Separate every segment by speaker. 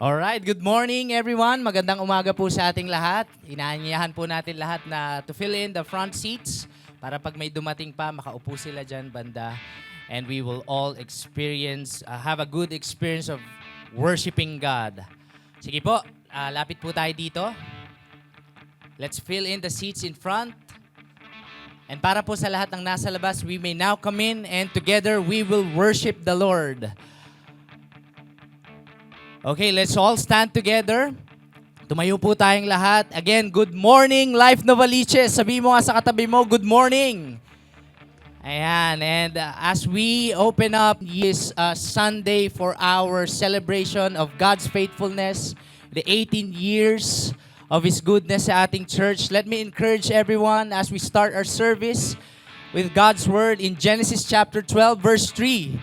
Speaker 1: Alright, good morning everyone. Magandang umaga po sa ating lahat. Inaanyayahan po natin lahat na to fill in the front seats para pag may dumating pa, makaupo sila dyan banda. And we will all have a good experience of worshiping God. Sige po, lapit po tayo dito. Let's fill in the seats in front. And para po sa lahat ng nasa labas, we may now come in and together we will worship the Lord. Okay, let's all stand together. Tumayo po tayong lahat. Again, good morning, Life Novaliches. Sabi mo nga sa katabi mo, good morning. Ayan, and as we open up this Sunday for our celebration of God's faithfulness, the 18 years of His goodness sa ating church, let me encourage everyone as we start our service with God's Word in Genesis chapter 12, verse 3.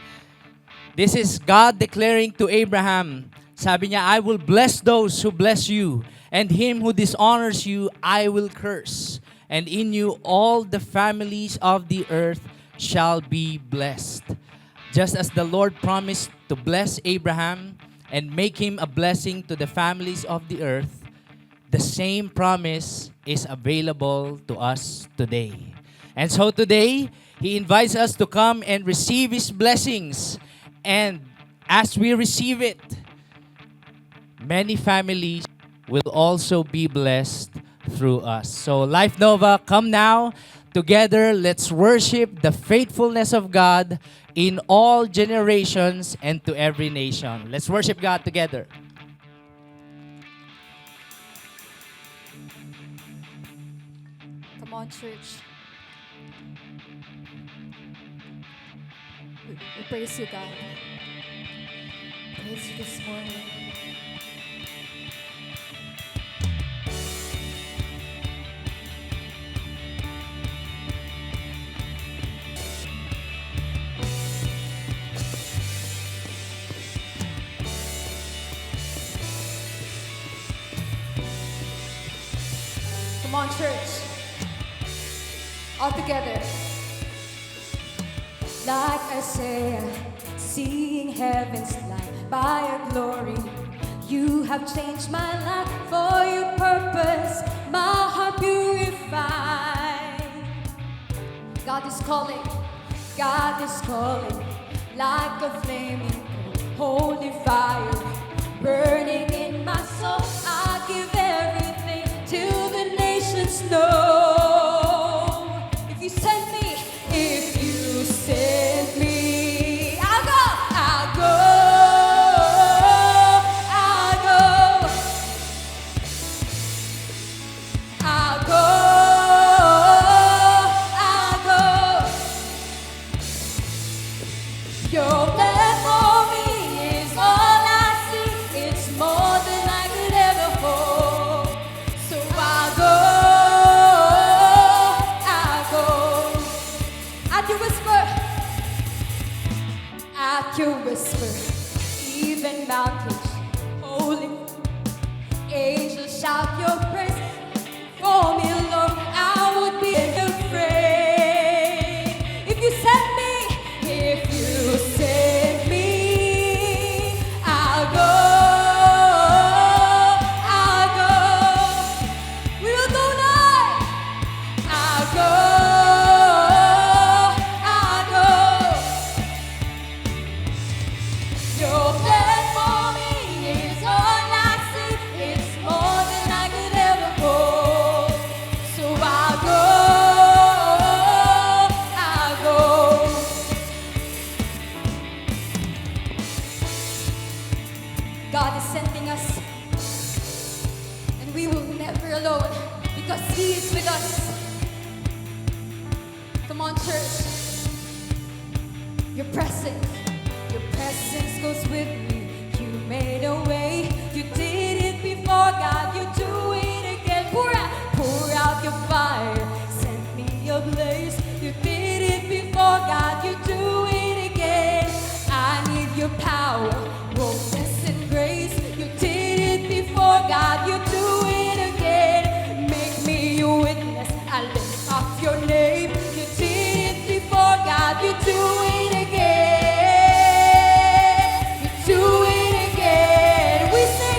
Speaker 1: This is God declaring to Abraham, sabi niya, I will bless those who bless you, and him who dishonors you, I will curse. And in you all the families of the earth shall be blessed. Just as the Lord promised to bless Abraham and make him a blessing to the families of the earth, the same promise is available to us today. And so today, He invites us to come and receive His blessings. And as we receive it, many families will also be blessed through us. So Life Nova, come now. Together, let's worship the faithfulness of God in all generations and to every nation. Let's worship God together.
Speaker 2: Come on, church. We praise you, God. Praise you this morning. Come on, church. All together. Like Isaiah, seeing heaven's light by your glory. You have changed my life for your purpose, my heart purified. God is calling, like a flaming holy fire, burning in my soul. I give everything till the nations know. If you send me, I'll go, I'll go, I'll go, I'll go, I'll go. Your plan for me is all I see. It's more than I could ever hope. So I'll go, I'll go. At your whisper, even mountains holy, angels shout your praise. For me, Lord, I would be afraid. If you send me, I'll go, I'll go. We will go now. I'll go, I'll go. Your plan for me is all I see. It's more than I could ever hope. So I'll go, I'll go. God is sending us, and we will never alone because He is with us. Come on, church. Your presence goes with me. You made a way. You did it before, God. You do it again. Pour out your fire. Send me a blaze. You did it before, God. You do it again. I need your power, boldness and grace. You did it before, God. You do it again. Make me your witness. I lift up your name. You did it before, God. You do it again. You do it again. We sing.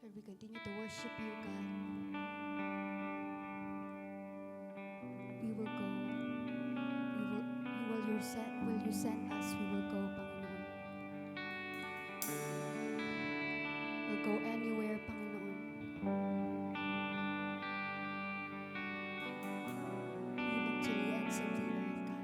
Speaker 2: Lord, we continue to worship you, God. We will go. Will you send us? We will go, Panginoon. We'll go anywhere, Panginoon. Even to the ends of the earth, God.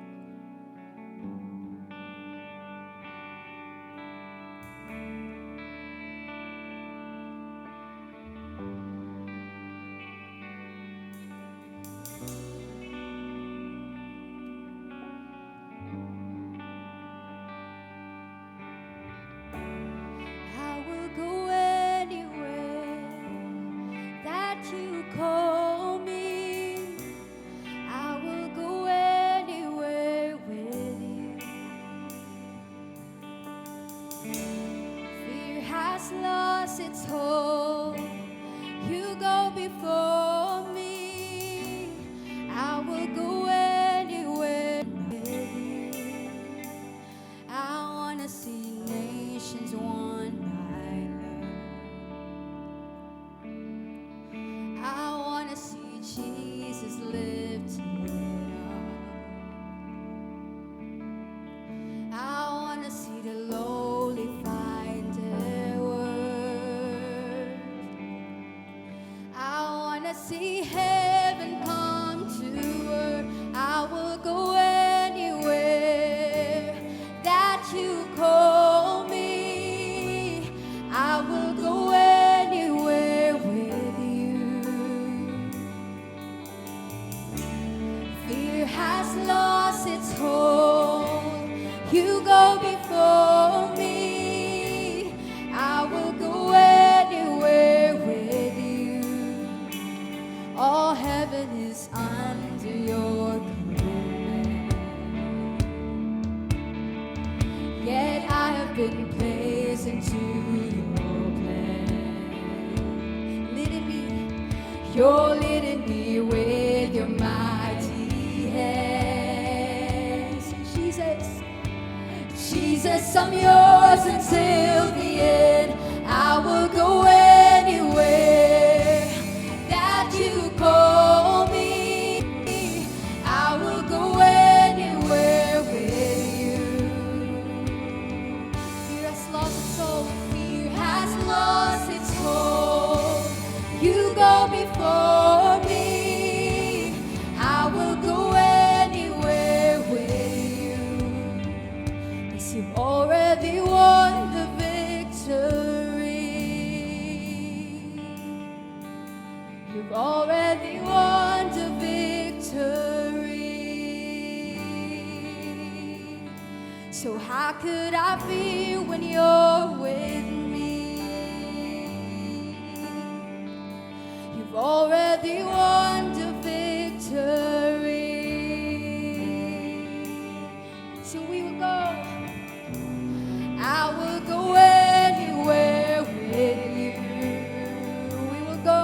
Speaker 2: I will go anywhere that you call me. I will go anywhere with you. Fear has lost its hold. You go before me. I will go anywhere with you. I wanna see nations one by love. I wanna see Jesus lifted up. I wanna see the lowly find their worth. I wanna see heaven come to earth. I will go anywhere that you call me. I will go anywhere with you. Fear has lost its hold. You go before me. I will go anywhere with you. All heaven is under your command. Yet I have been placed into your plan. Leading me, you're leading me with your mighty hands. Jesus, Jesus, I'm yours until the end. I will go anywhere that you call me. I will go anywhere with you. Fear has lost its hold. Fear has lost its hold. You go before me. I will go anywhere with you. 'Cause you've already won the victory. You've already won the victory. So how could I feel when you're with me? You've already won the victory. So we will go. I will go anywhere with you. We will go.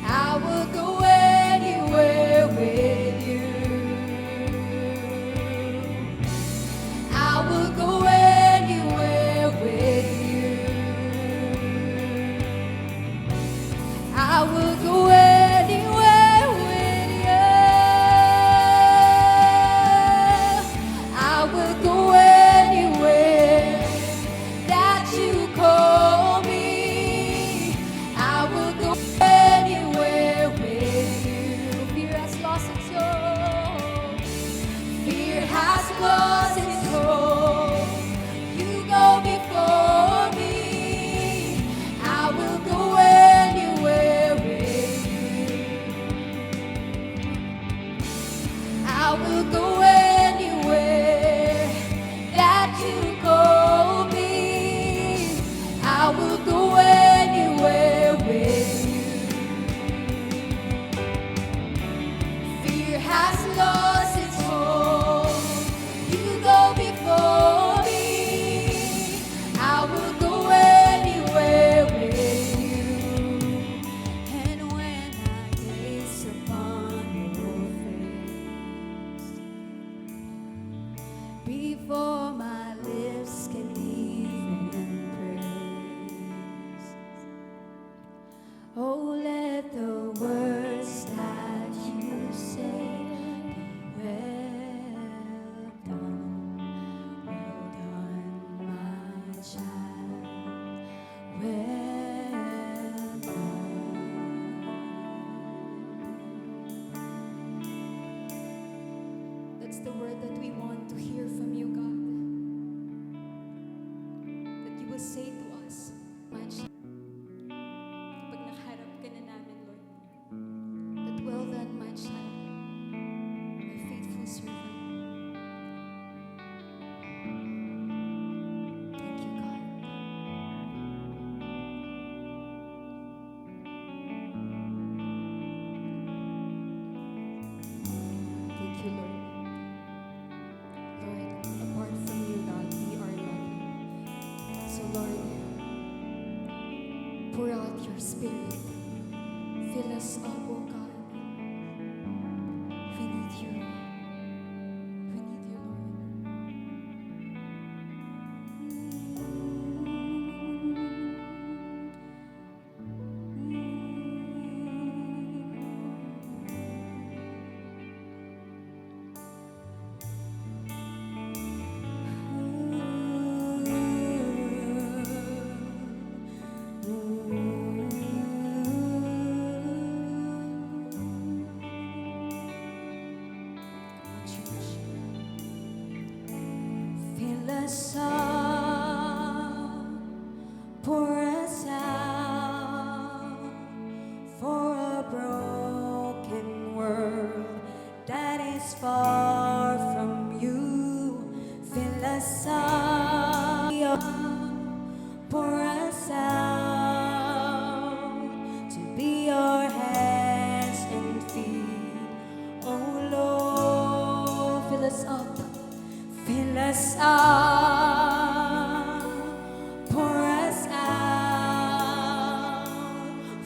Speaker 2: I will go anywhere with you. I will go anywhere with you. I will go anywhere with you. I will go anywhere that you call me. I will go anywhere with you. Fear has lost its hold. Fear has lost its hold. You go before me. I will go anywhere with pour out your spirit. Fill us up, oh God. We need you. We need you, Lord. Fill us up, pour us out for a broken world that is far from you. Fill us up, pour us out to be your hands and feet. Oh Lord, fill us up. Fill us up, pour us out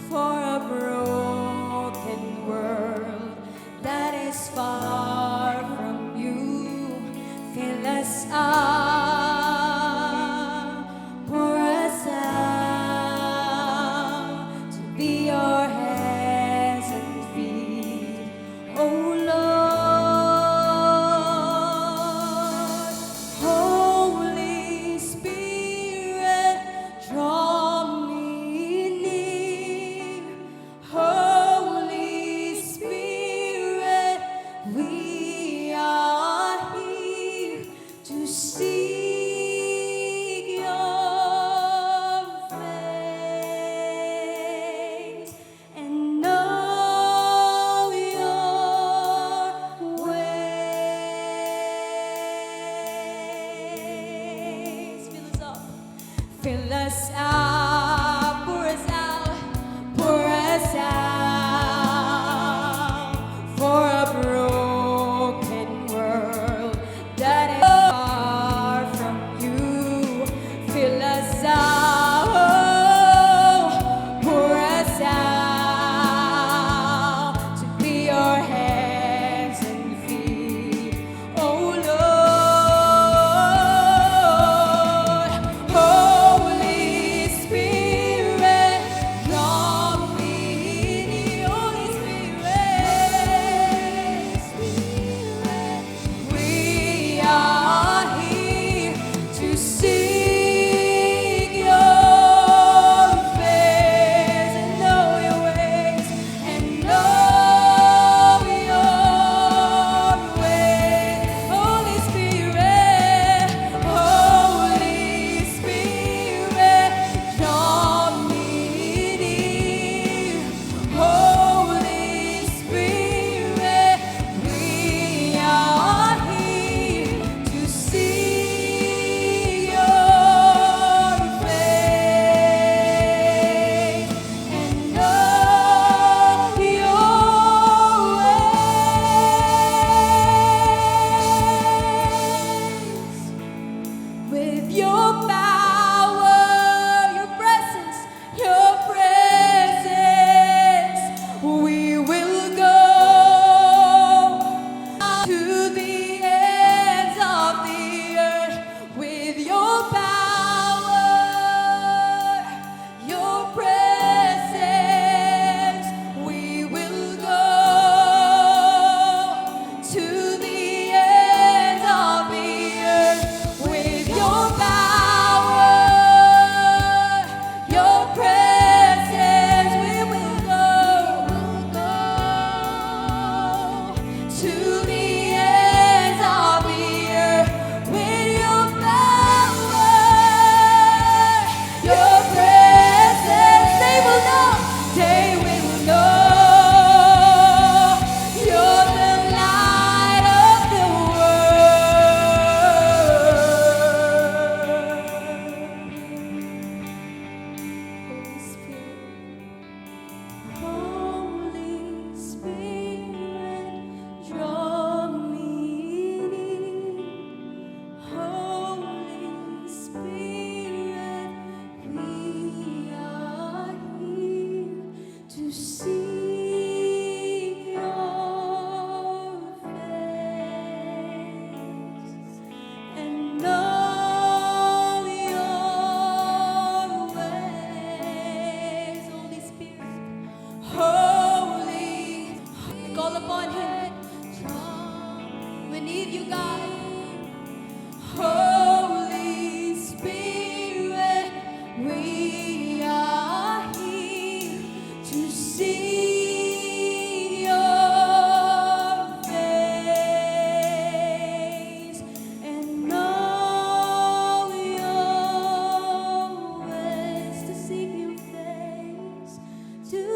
Speaker 2: for a broken world that is far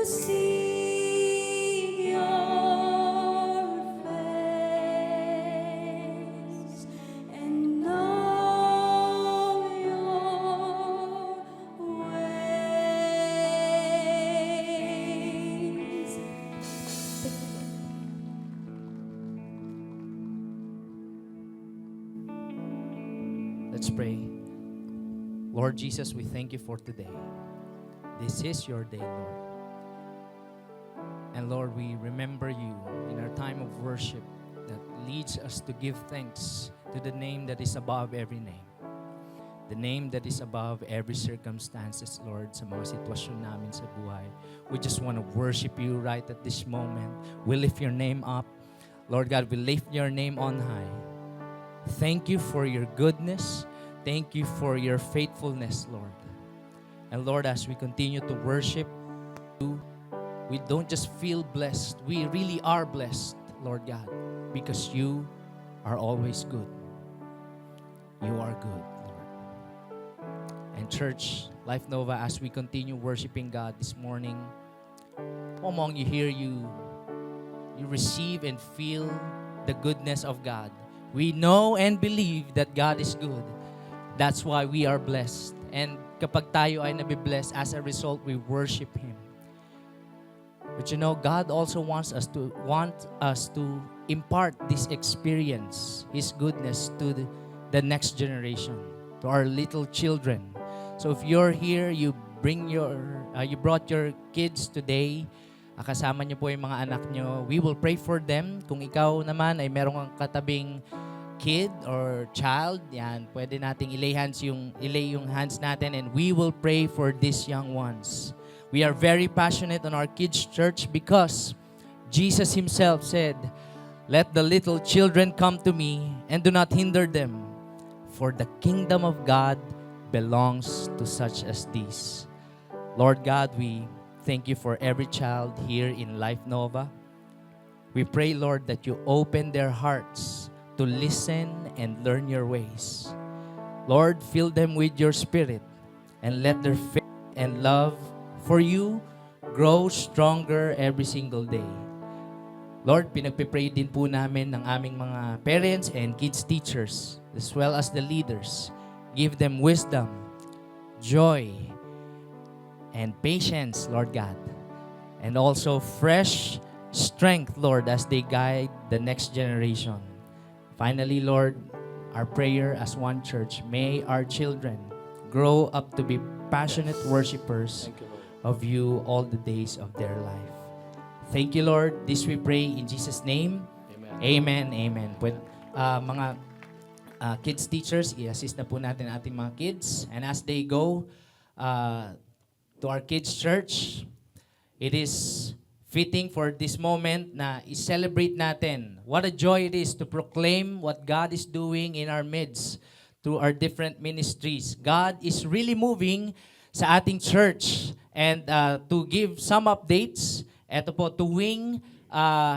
Speaker 2: see your face and know your ways.
Speaker 1: Let's pray. Lord Jesus, we thank you for today. This is your day, Lord. And Lord, we remember you in our time of worship that leads us to give thanks to the name that is above every name. The name that is above every circumstances, Lord, sa mga sitwasyon namin sa buhay. We just want to worship you right at this moment. We lift your name up. Lord God, we lift your name on high. Thank you for your goodness. Thank you for your faithfulness, Lord. And Lord, as we continue to worship you, we don't just feel blessed. We really are blessed, Lord God, because you are always good. You are good, Lord. And church, Life Nova, as we continue worshiping God this morning, among you here, you receive and feel the goodness of God. We know and believe that God is good. That's why we are blessed. And kapag tayo ay nabibless, as a result, we worship Him. But you know, God also wants us to impart this experience, His goodness, to the next generation, to our little children. So if you're here, you brought your kids today, kasama niyo po yung mga anak niyo, we will pray for them. Kung ikaw naman ay merong katabing kid or child, yan, pwede nating ilay yung hands natin, and we will pray for these young ones. We are very passionate on our kids' church because Jesus Himself said, "Let the little children come to me and do not hinder them, for the kingdom of God belongs to such as these." Lord God, we thank you for every child here in Life Nova. We pray, Lord, that you open their hearts to listen and learn your ways. Lord, fill them with your Spirit and let their faith and love for you grow stronger every single day. Lord, pinagpipray din po namin ng aming mga parents and kids teachers as well as the leaders. Give them wisdom, joy, and patience, Lord God. And also fresh strength, Lord, as they guide the next generation. Finally, Lord, our prayer as one church, may our children grow up to be passionate worshipers of you all the days of their life. Thank you, Lord. This we pray in Jesus' name. Amen. Amen. Mga kids teachers, i-assist na po natin ating mga kids. And as they go to our kids' church, it is fitting for this moment na i-celebrate natin. What a joy it is to proclaim what God is doing in our midst through our different ministries. God is really moving sa ating church. And to give some updates, eto po, tuwing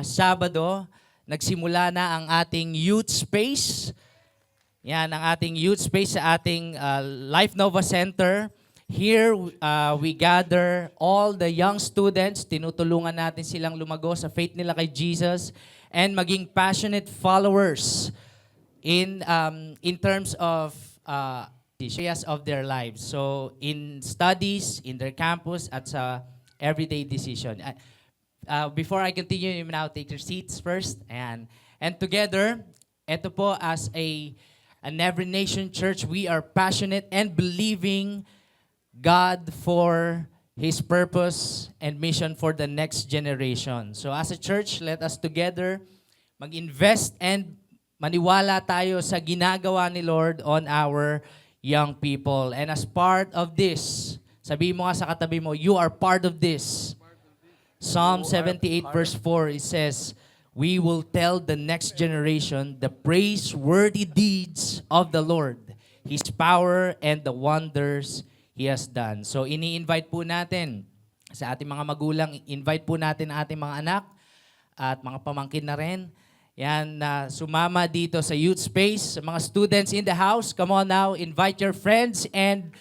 Speaker 1: Sabado, nagsimula na ang ating youth space. Yan, ang ating youth space sa ating Life Nova Center. Here, we gather all the young students. Tinutulungan natin silang lumago sa faith nila kay Jesus and maging passionate followers in terms of areas of their lives. So, in studies, in their campus, at sa everyday decision. Before I continue, you may now take your seats first. And together, ito po as an Every Nation Church, we are passionate and believing God for His purpose and mission for the next generation. So as a church, let us together mag-invest and maniwala tayo sa ginagawa ni Lord on our young people. And as part of this, sabihin mo nga sa katabi mo, you are part of this. Psalm 78 verse 4, it says, "We will tell the next generation the praiseworthy deeds of the Lord, His power and the wonders He has done." So ini-invite po natin sa ating mga magulang, invite po natin ang ating mga anak at mga pamangkin na rin. Yan, sumama dito sa youth space. Mga students in the house, come on now, invite your friends and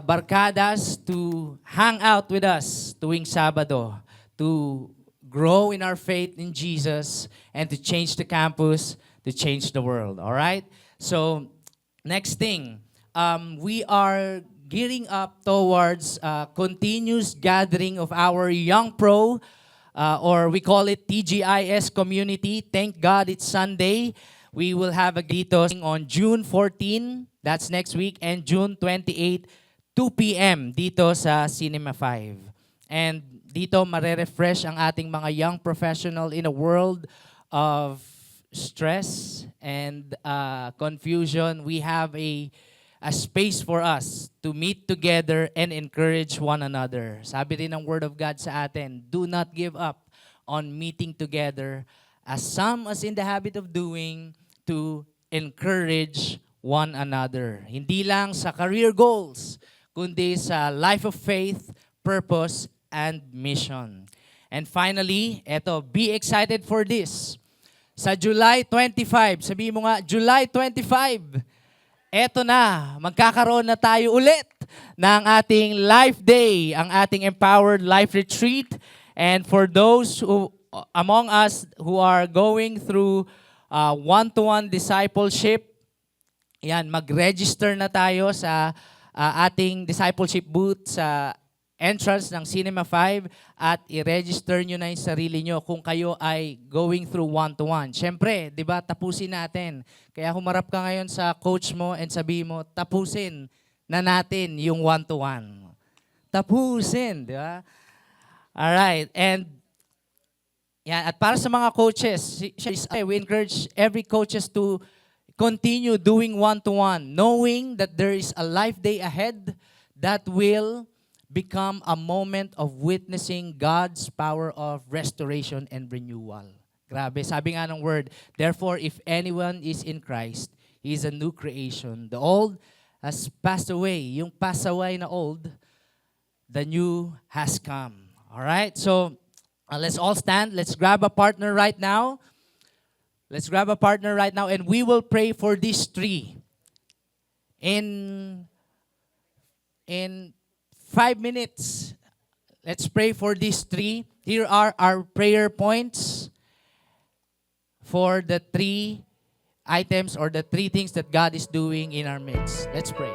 Speaker 1: barkadas to hang out with us tuwing Sabado to grow in our faith in Jesus and to change the campus, to change the world. All right? So, next thing, we are gearing up towards continuous gathering of our young pro, or we call it TGIS community. Thank God it's Sunday. We will have a dito on June 14, that's next week, and June 28, 2 p.m. dito sa Cinema 5. And dito marerefresh ang ating mga young professional in a world of stress and confusion. We have a space for us to meet together and encourage one another. Sabi rin ng Word of God sa atin, do not give up on meeting together as some is in the habit of doing, to encourage one another. Hindi lang sa career goals, kundi sa life of faith, purpose, and mission. And finally, eto, be excited for this. Sa July 25, sabi mo nga, July 25, eto na, magkakaroon na tayo ulit ng ating Life Day, ang ating Empowered Life Retreat. And for those who, among us who are going through one-to-one discipleship, yan, mag-register na tayo sa ating discipleship booth sa entrance ng Cinema 5 at i-register nyo na yung sarili nyo kung kayo ay going through one-to-one. Siyempre, di ba, tapusin natin. Kaya humarap ka ngayon sa coach mo and sabi mo, tapusin na natin yung one-to-one. Tapusin, di ba? Alright, and yan, at para sa mga coaches, we encourage every coaches to continue doing one-to-one, knowing that there is a life day ahead that will become a moment of witnessing God's power of restoration and renewal. Grabe, sabi nga ng word, therefore, if anyone is in Christ, he is a new creation. The old has passed away. Yung passed away na old, the new has come. All right, so let's all stand. Let's grab a partner right now. Let's grab a partner right now, and we will pray for these three. In 5 minutes, let's pray for these three. Here are our prayer points for the three items or the three things that God is doing in our midst. Let's pray.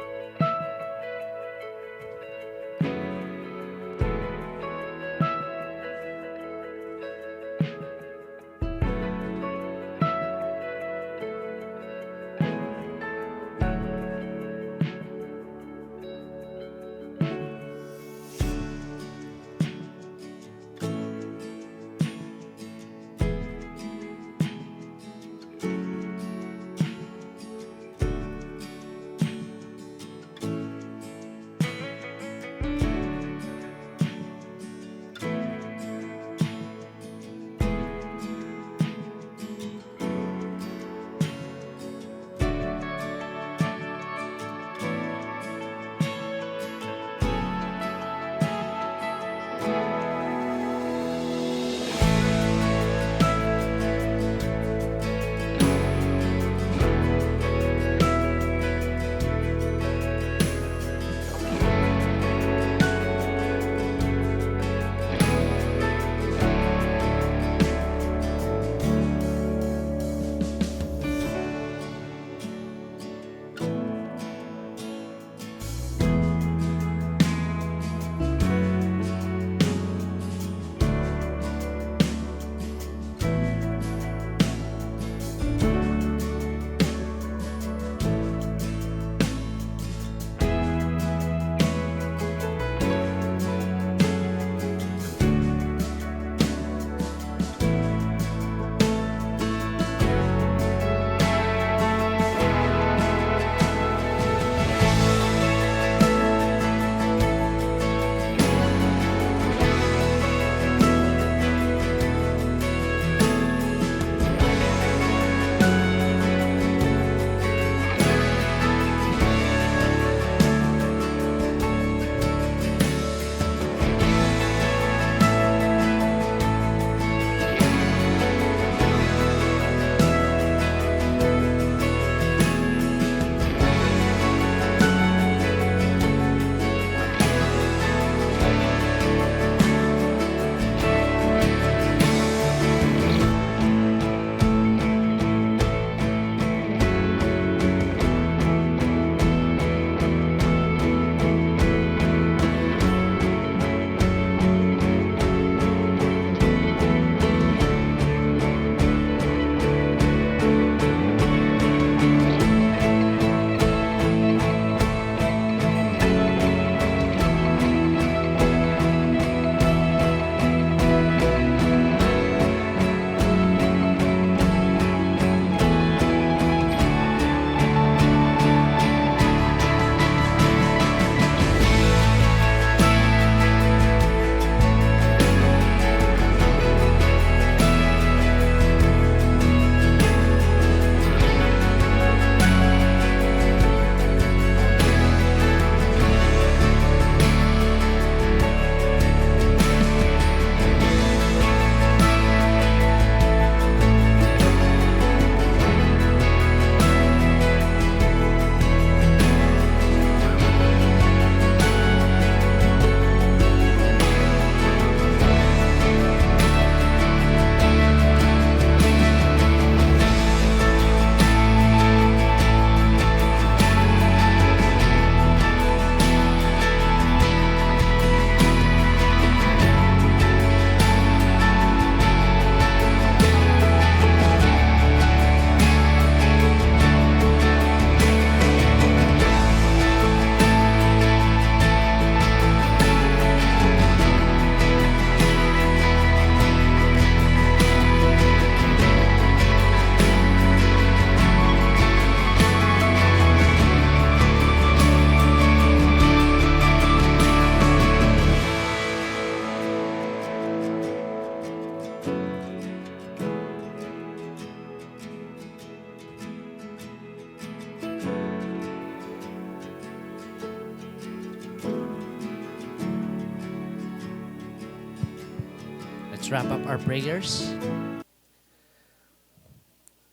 Speaker 1: Let's wrap up our prayers.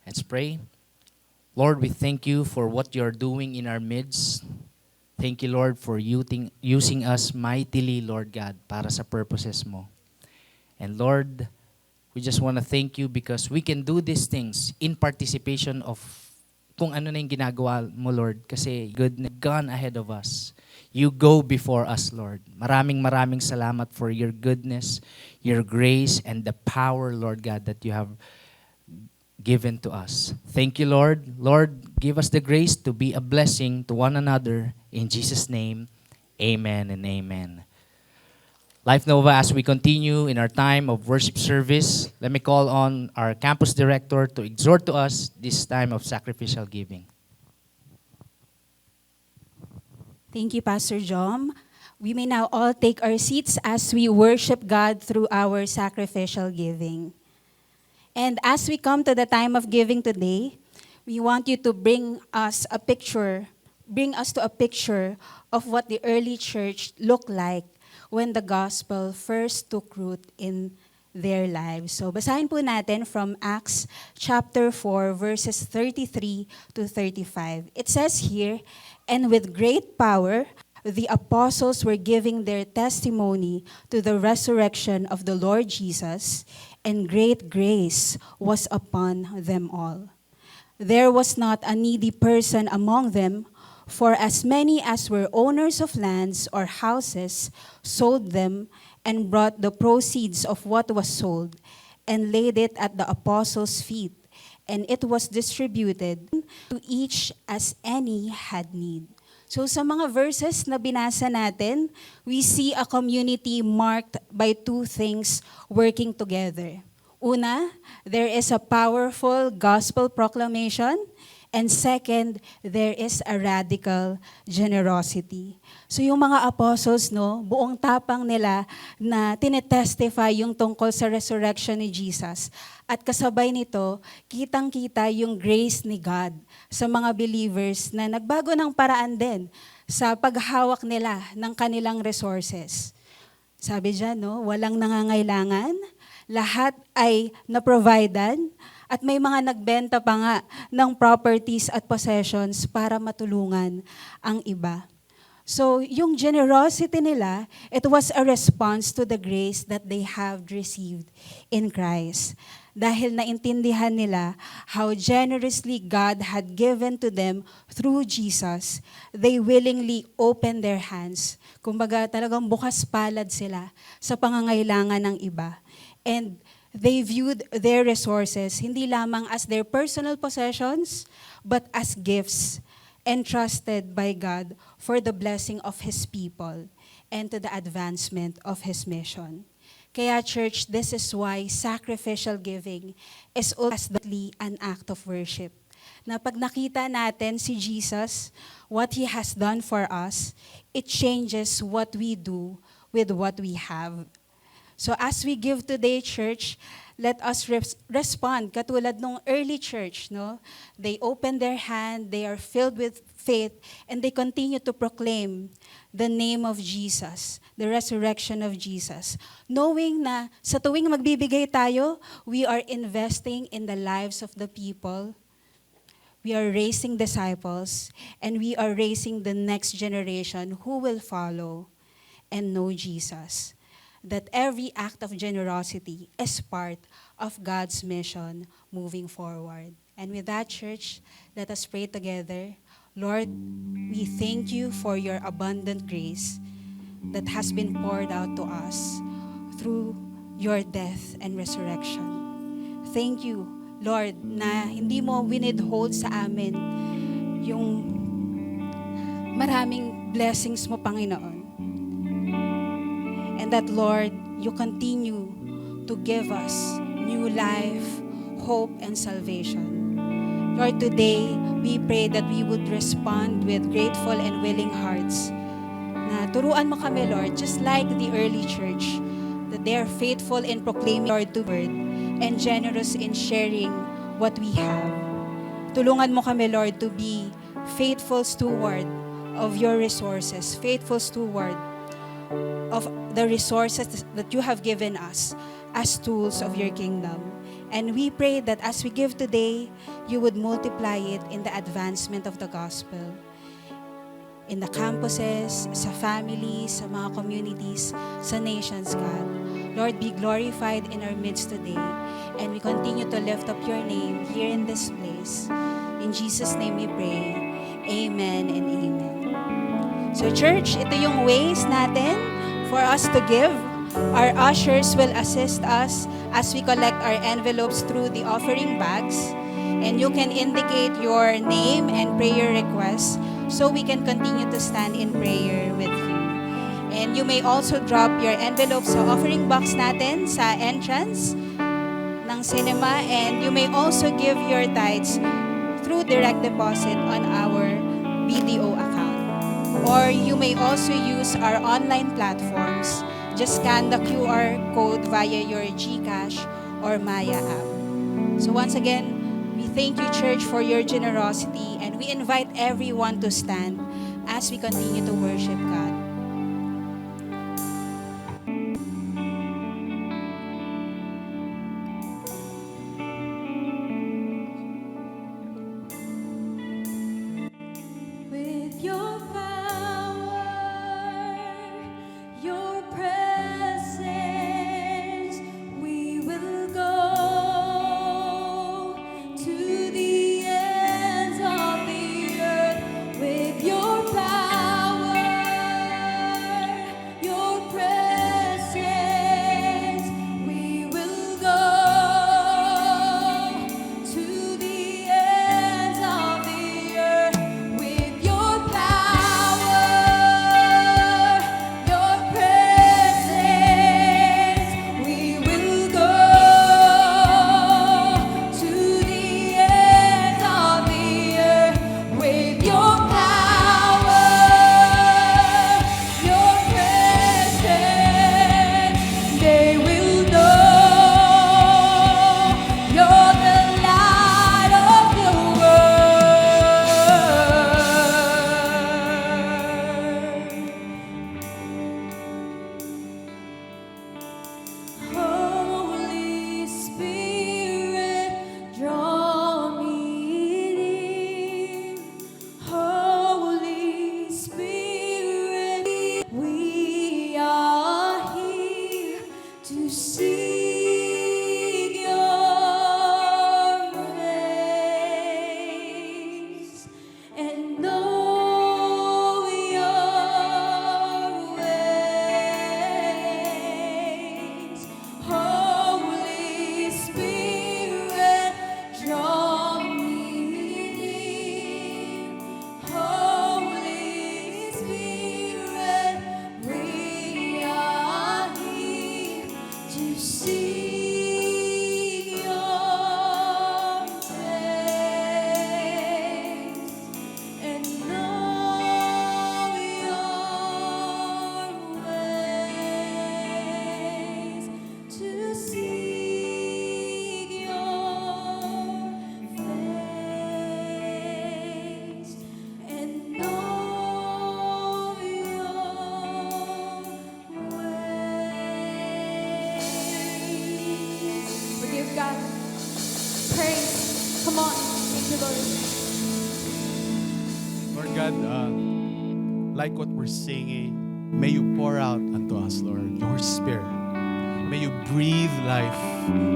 Speaker 1: Let's pray. Lord, we thank you for what you're doing in our midst. Thank you, Lord, for using us mightily, Lord God, para sa purposes mo. And Lord, we just want to thank you because we can do these things in participation of kung ano na yung ginagawa mo, Lord. Kasi good gone ahead of us. You go before us, Lord. Maraming salamat for your goodness, your grace, and the power, Lord God, that you have given to us. Thank you, Lord. Lord, give us the grace to be a blessing to one another. In Jesus' name, amen and amen. Life Nova, as we continue in our time of worship service, let me call on our campus director to exhort to us this time of sacrificial giving.
Speaker 3: Thank you, Pastor Jom. We may now all take our seats as we worship God through our sacrificial giving. And as we come to the time of giving today, we want you to bring us to a picture of what the early church looked like when the gospel first took root in their lives. So basahin po natin from Acts chapter 4, verses 33 to 35. It says here, "And with great power, the apostles were giving their testimony to the resurrection of the Lord Jesus, and great grace was upon them all. There was not a needy person among them, for as many as were owners of lands or houses sold them and brought the proceeds of what was sold and laid it at the apostles' feet, and it was distributed to each as any had need." So sa mga verses na binasa natin, we see a community marked by two things working together. Una, there is a powerful gospel proclamation. And second, there is a radical generosity. So yung mga apostles, buong tapang nila na tinetestify yung tungkol sa resurrection ni Jesus. At kasabay nito, kitang-kita yung grace ni God sa mga believers na nagbago ng paraan din sa paghawak nila ng kanilang resources. Sabi dyan, walang nangangailangan, lahat ay na-providean, at may mga nagbenta pa nga ng properties at possessions para matulungan ang iba. So yung generosity nila, it was a response to the grace that they have received in Christ. Dahil naintindihan nila how generously God had given to them through Jesus, they willingly opened their hands. Kumbaga talagang bukas palad sila sa pangangailangan ng iba. And they viewed their resources hindi lamang as their personal possessions, but as gifts entrusted by God for the blessing of His people and to the advancement of His mission. Kaya church, this is why sacrificial giving is ultimately an act of worship. Na pag nakita natin si Jesus, what He has done for us, it changes what we do with what we have. So as we give today, church, let us respond katulad nung early church, They open their hand, they are filled with faith, and they continue to proclaim the name of Jesus, the resurrection of Jesus. Knowing na sa tuwing magbibigay tayo, we are investing in the lives of the people. We are raising disciples, and we are raising the next generation who will follow and know Jesus. That every act of generosity is part of God's mission moving forward. And with that, church, let us pray together. Lord, we thank you for your abundant grace that has been poured out to us through your death and resurrection. Thank you, Lord, na hindi mo winithhold sa amin yung maraming blessings mo, Panginoon. And that, Lord, you continue to give us new life, hope, and salvation. Lord, today, we pray that we would respond with grateful and willing hearts. Na turuan mo kami, Lord, just like the early church, that they are faithful in proclaiming Lord to word and generous in sharing what we have. Tulungan mo kami, Lord, to be faithful steward of your resources, faithful steward of the resources that you have given us as tools of your kingdom. And we pray that as we give today, you would multiply it in the advancement of the gospel. In the campuses, sa families, sa mga communities, sa nations, God. Lord, be glorified in our midst today. And we continue to lift up your name here in this place. In Jesus' name we pray. Amen and amen. So church, ito yung ways natin for us to give. Our ushers will assist us as we collect our envelopes through the offering bags. And you can indicate your name and prayer requests so we can continue to stand in prayer with you. And you may also drop your envelopes sa offering box natin sa entrance ng cinema. And you may also give your tithes through direct deposit on our BDO account. Or you may also use our online platforms. Just scan the QR code via your GCash or Maya app. So once again, we thank you, church, for your generosity, and we invite everyone to stand as we continue to worship God.
Speaker 2: With your power, your presence, we will go to the ends of the earth. With your power, your presence, we will go to the ends of the earth. With your power, your presence, we will go to the ends of the earth. With your power, your presence, they will know you're the light of the world. Holy Spirit, draw me in. Holy Spirit, we are here to seek your face and know your ways. Holy Spirit, draw me in. Holy Spirit, we are here to seek your face and know your ways. To seek your face and know your ways. We give God praise. Come on. Thank you, Lord.
Speaker 4: Lord God, like what we're singing, may you pour out unto us, Lord, your Spirit. May you breathe life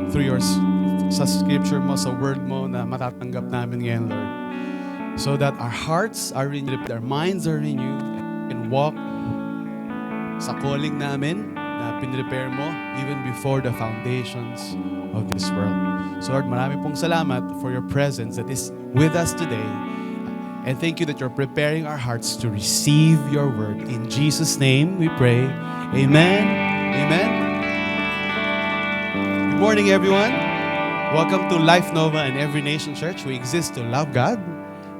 Speaker 4: through your sa scripture mo, sa word mo na matatanggap namin ngayon, Lord. So that our hearts are renewed, our minds are renewed, and walk sa calling namin na pinrepare mo even before the foundations of this world. So Lord, marami pong salamat for your presence that is with us today. And thank you that you're preparing our hearts to receive your word. In Jesus' name we pray. Amen. Amen. Good morning, everyone. Welcome to Life Nova and Every Nation Church. We exist to love God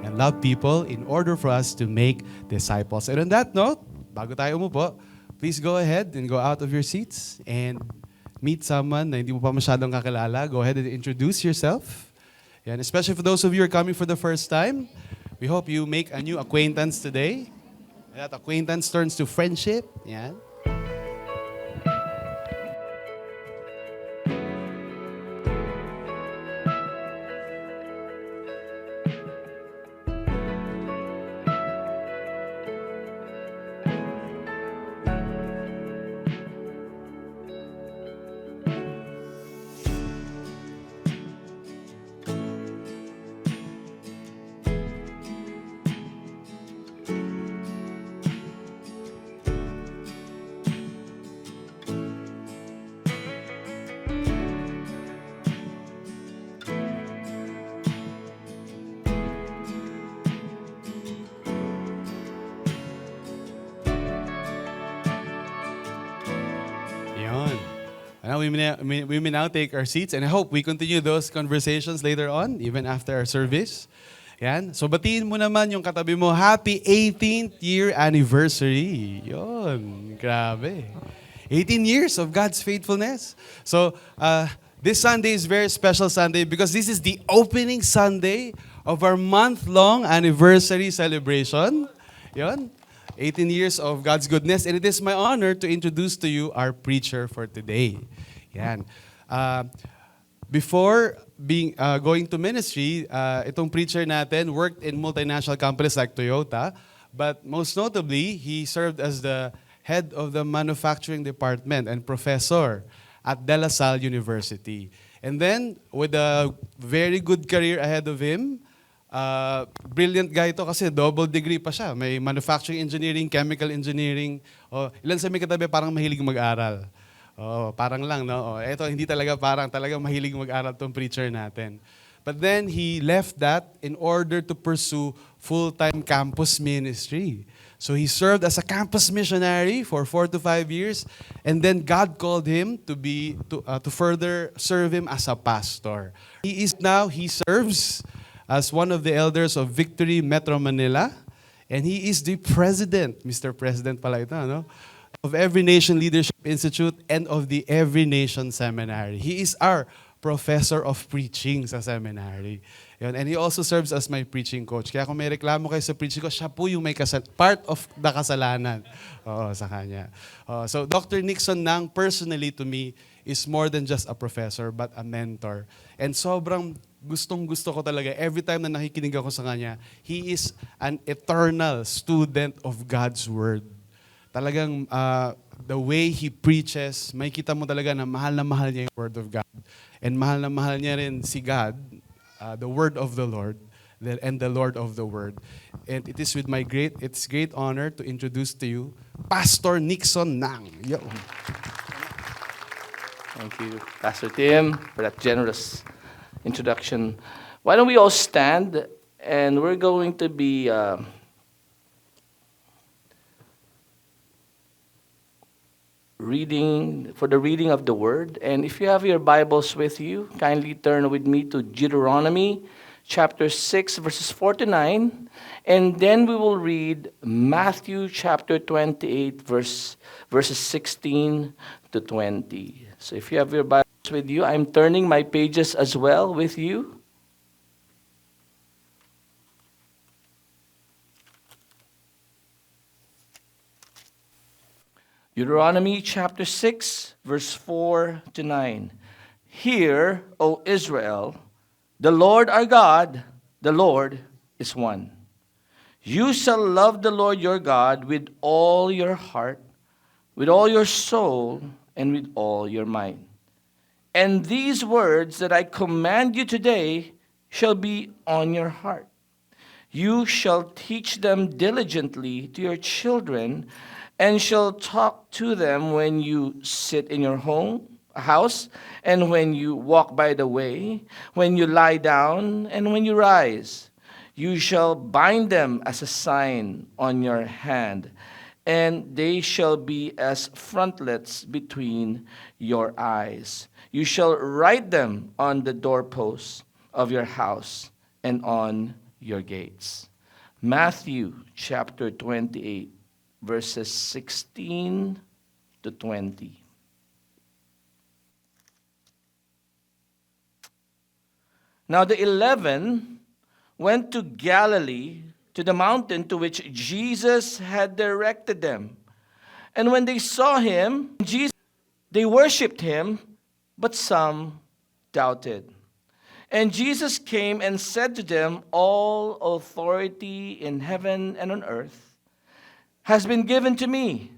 Speaker 4: and love people in order for us to make disciples. And on that note, bago tayo umupo, please go ahead and go out of your seats and meet someone na hindi mo pa masyadong kakilala. Go ahead and introduce yourself. And especially for those of you who are coming for the first time, we hope you make a new acquaintance today. And that acquaintance turns to friendship. Yan. Yon. Now we may now take our seats, and I hope we continue those conversations later on, even after our service. Yan. So batiin mo naman yung katabi mo, happy 18th year anniversary. Yon. Grabe. 18 years of God's faithfulness. So this Sunday is very special Sunday because this is the opening Sunday of our month-long anniversary celebration. Yon. 18 years of God's goodness. And it is my honor to introduce to you our preacher for today. Yan. Before going to ministry, itong preacher natin worked in multinational companies like Toyota. But most notably, he served as the head of the manufacturing department and professor at De La Salle University. And then, with a very good career ahead of him, brilliant guy ito kasi double degree pa siya. May manufacturing engineering, chemical engineering. Ilan sa may katabi parang mahilig mag-aral. Parang lang, no? Ito hindi talaga parang, talaga mahilig mag-aral tong preacher natin. But then he left that in order to pursue full-time campus ministry. So he served as a campus missionary for 4 to 5 years, and then God called him to further serve him as a pastor. He serves as one of the elders of Victory Metro Manila, and he is the president, Mr. President pala ito, no? Of Every Nation Leadership Institute and of the Every Nation Seminary. He is our professor of preaching sa seminary. Yun. And he also serves as my preaching coach. Kaya kung may reklamo kayo sa preaching ko, siya po yung may part of the kasalanan sa kanya. So Dr. Nixon Nang, personally to me, is more than just a professor, but a mentor. And sobrang gustong-gusto ko talaga, every time na nakikinig ako sa kanya, he is an eternal student of God's Word. Talagang the way he preaches, may kita mo talaga na mahal niya yung Word of God. And mahal na mahal niya rin si God, the Word of the Lord, and the Lord of the Word. And it is with it's great honor to introduce to you Pastor Nixon Nang. Yo.
Speaker 5: Thank you, Pastor Tim, for that generous introduction. Why don't we all stand, and we're going to be reading of the Word. And if you have your Bibles with you, kindly turn with me to Deuteronomy chapter 6, verses 4 to 9. And then we will read Matthew chapter 28, verses 16 to 20. So if you have your Bibles with you, I'm turning my pages as well with you. Deuteronomy chapter 6, verse 4 to 9. Hear, O Israel, the Lord our God, the Lord is one. You shall love the Lord your God with all your heart, with all your soul, and with all your mind. And these words that I command you today shall be on your heart. You shall teach them diligently to your children, and shall talk to them when you sit in your house, and when you walk by the way, when you lie down, and when you rise. You shall bind them as a sign on your hand, and they shall be as frontlets between your eyes. You shall write them on the doorposts of your house and on your gates. Matthew chapter 28, verses 16 to 20. Now the 11 went to Galilee, to the mountain to which Jesus had directed them. And when they saw him, they worshipped him, but some doubted. And Jesus came and said to them, All authority in heaven and on earth has been given to me.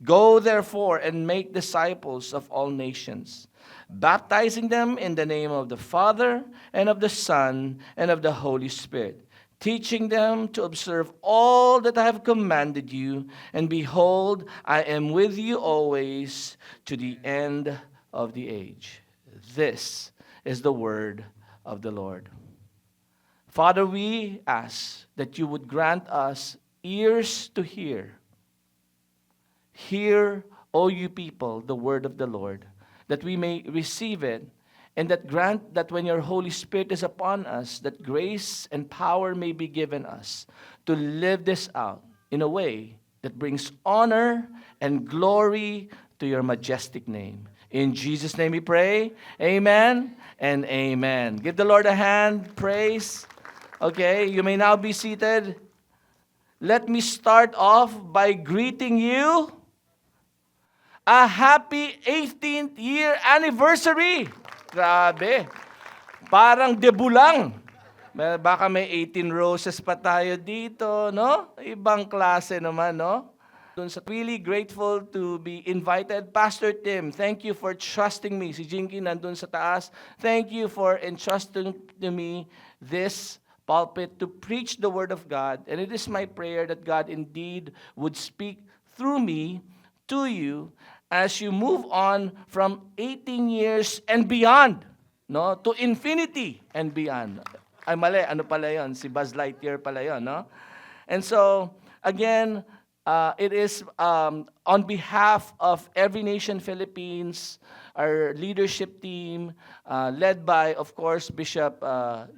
Speaker 5: Go therefore and make disciples of all nations, baptizing them in the name of the Father and of the Son and of the Holy Spirit, teaching them to observe all that I have commanded you. And behold, I am with you always to the end of the age. This is the word of the Lord. Father, we ask that you would grant us ears to hear. Hear, O you people, the word of the Lord, that we may receive it, and that grant that when your Holy Spirit is upon us, that grace and power may be given us to live this out in a way that brings honor and glory to your majestic name. In Jesus' name we pray. Amen and amen. Give the Lord a hand. Praise. Okay, you may now be seated. Let me start off by greeting you. A happy 18th year anniversary. Grabe. Parang debut lang. Baka may 18 roses pa tayo dito, no? Ibang klase naman, no? Really grateful to be invited. Pastor Tim, thank you for trusting me. Si Jinky nandun sa taas. Thank you for entrusting to me this pulpit to preach the Word of God. And it is my prayer that God indeed would speak through me to you as you move on from 18 years and beyond, no, to infinity and beyond. Ay mali, ano pala yun? Si Buzz Lightyear pala yun, no? And so, again, it is on behalf of Every Nation Philippines, our leadership team, led by, of course, Bishop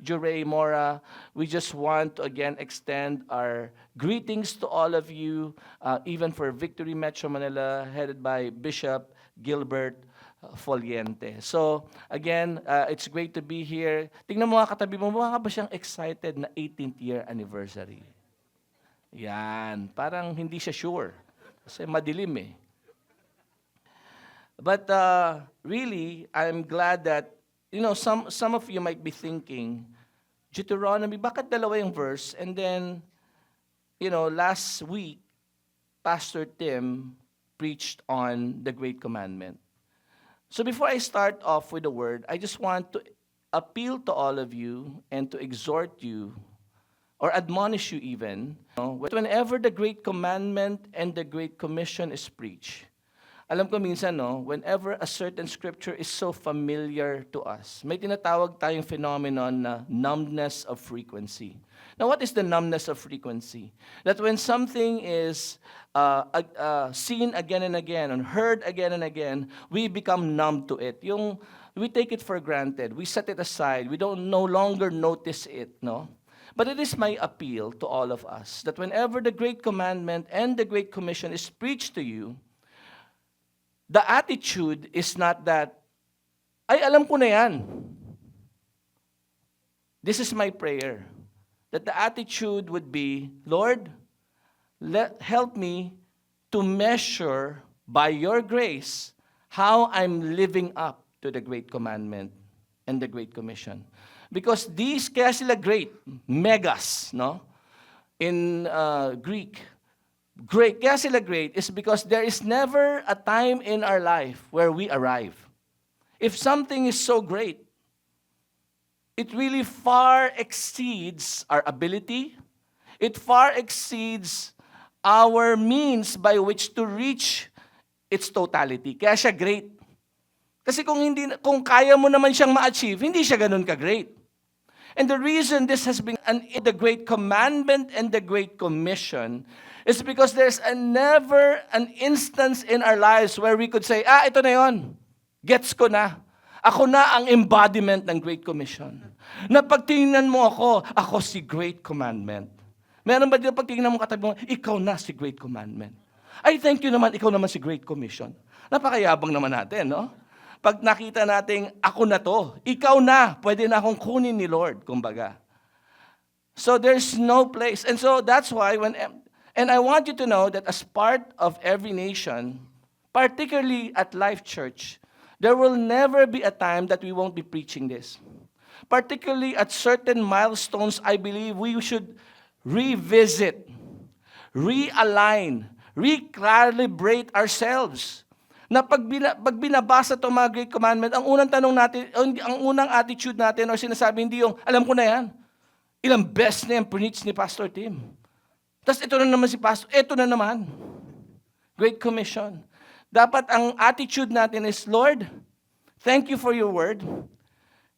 Speaker 5: Jure Mora. We just want to again extend our greetings to all of you, even for Victory Metro Manila, headed by Bishop Gilbert Foliente. So, again, it's great to be here. Tingnan mo nga katabi mo, mukha ka ba siyang excited na 18th year anniversary? Yan, parang hindi siya sure. Kasi madilim eh. But really, I'm glad that, you know, some of you might be thinking, Deuteronomy, bakit dalawa yung verse? And then, you know, last week, Pastor Tim preached on the Great Commandment. So before I start off with the word, I just want to appeal to all of you and to exhort you or admonish you even, whenever the Great Commandment and the Great Commission is preached. Alam ko minsan, no, whenever a certain scripture is so familiar to us, may tinatawag tayong phenomenon na numbness of frequency. Now, what is the numbness of frequency? That when something is seen again and again, and heard again and again, we become numb to it. We take it for granted. We set it aside. We don't no longer notice it, no? But it is my appeal to all of us that whenever the Great Commandment and the Great Commission is preached to you, the attitude is not that, ay, alam ko na yan. This is my prayer. That the attitude would be, Lord, help me to measure by your grace how I'm living up to the Great Commandment and the Great Commission. Because these, kaya sila great, megas, no? In Greek. Great, kaya sila great is because there is never a time in our life where we arrive. If something is so great, it really far exceeds our ability. It far exceeds our means by which to reach its totality. Kaya siya great. Kasi kung kaya mo naman siyang ma-achieve, hindi siya ganun ka-great. And the reason this has been the Great Commandment and the Great Commission is because there's never an instance in our lives where we could say, ito na yon, gets ko na. Ako na ang embodiment ng Great Commission. Na pagtingnan mo ako si Great Commandment. Meron ba dito pagtingnan mo katabi mo, ikaw na si Great Commandment. Ay, thank you naman, ikaw naman si Great Commission. Napakayabang naman natin, no? Pag nakita nating ako na to, ikaw na, pwede na akong kunin ni Lord, kumbaga. So there's no place. And so that's why and I want you to know that as part of Every Nation, particularly at Life Church, there will never be a time that we won't be preaching this. Particularly at certain milestones, I believe we should revisit, realign, recalibrate ourselves. Na pag binabasa itong mga Great Commandment, ang unang tanong natin, ang unang attitude natin o sinasabi, hindi yung, alam ko na yan. Ilang best na yan, preach ni Pastor Tim. Tapos ito na naman si Pastor, ito na naman. Great Commission. Dapat ang attitude natin is, Lord, thank you for your word.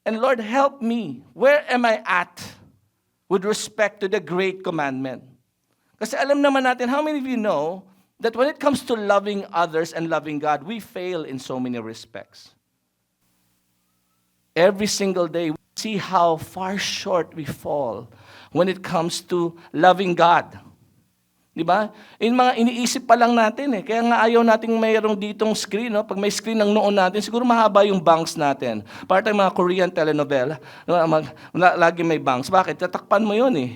Speaker 5: And Lord, help me. Where am I at with respect to the Great Commandment? Kasi alam naman natin, how many of you know that when it comes to loving others and loving God, we fail in so many respects. Every single day, we see how far short we fall when it comes to loving God. Di ba? Yung mga iniisip pa lang natin eh. Kaya nga ayaw nating mayroong ditong screen. No? Pag may screen ng noon natin, siguro mahaba yung bangs natin. Para tayong mga Korean telenovela, no? Lagi may bangs. Bakit? Tatakpan mo yun eh.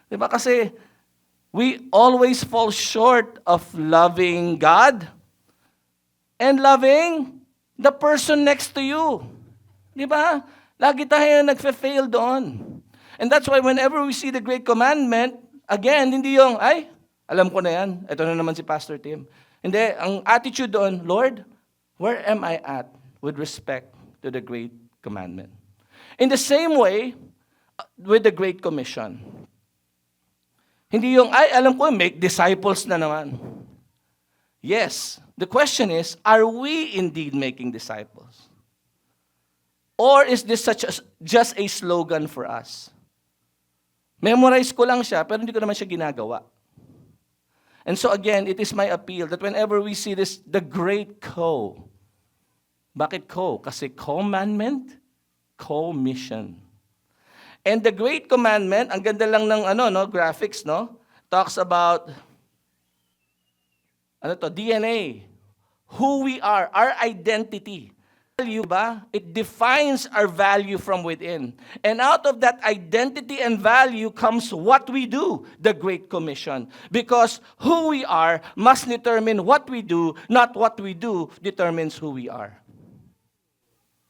Speaker 5: Di ba? Kasi we always fall short of loving God and loving the person next to you. Di ba? Lagi tayo nagfe-fail doon. And that's why whenever we see the Great Commandment, again, hindi yung, ay, alam ko na yan. Ito na naman si Pastor Tim. Hindi, ang attitude doon, Lord, where am I at with respect to the Great Commandment? In the same way, with the Great Commission. Hindi yung, ay, alam ko, make disciples na naman. Yes, the question is, are we indeed making disciples? Or is this just a slogan for us? Memorize ko lang siya, pero hindi ko naman siya ginagawa. And so again, it is my appeal that whenever we see this, the great co. Bakit co? Kasi commandment, co-mission. And the great commandment, ang ganda lang ng graphics, no? Talks about DNA, who we are, our identity. Value ba? It defines our value from within. And out of that identity and value comes what we do, the Great Commission. Because who we are must determine what we do, not what we do determines who we are.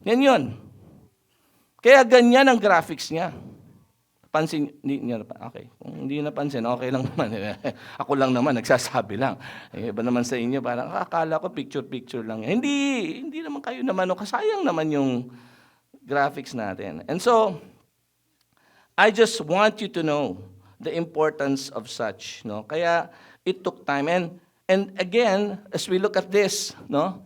Speaker 5: Yan yun. Kaya ganyan ang graphics niya. Pansin niyo na, okay. Kung hindi napansin, okay lang naman. Ako lang naman, nagsasabi lang. Iba naman sa inyo, parang akala ko picture-picture lang. Hindi naman kayo naman, kasayang naman yung graphics natin. And so, I just want you to know the importance of such. No? Kaya, it took time. And again, as we look at this, no,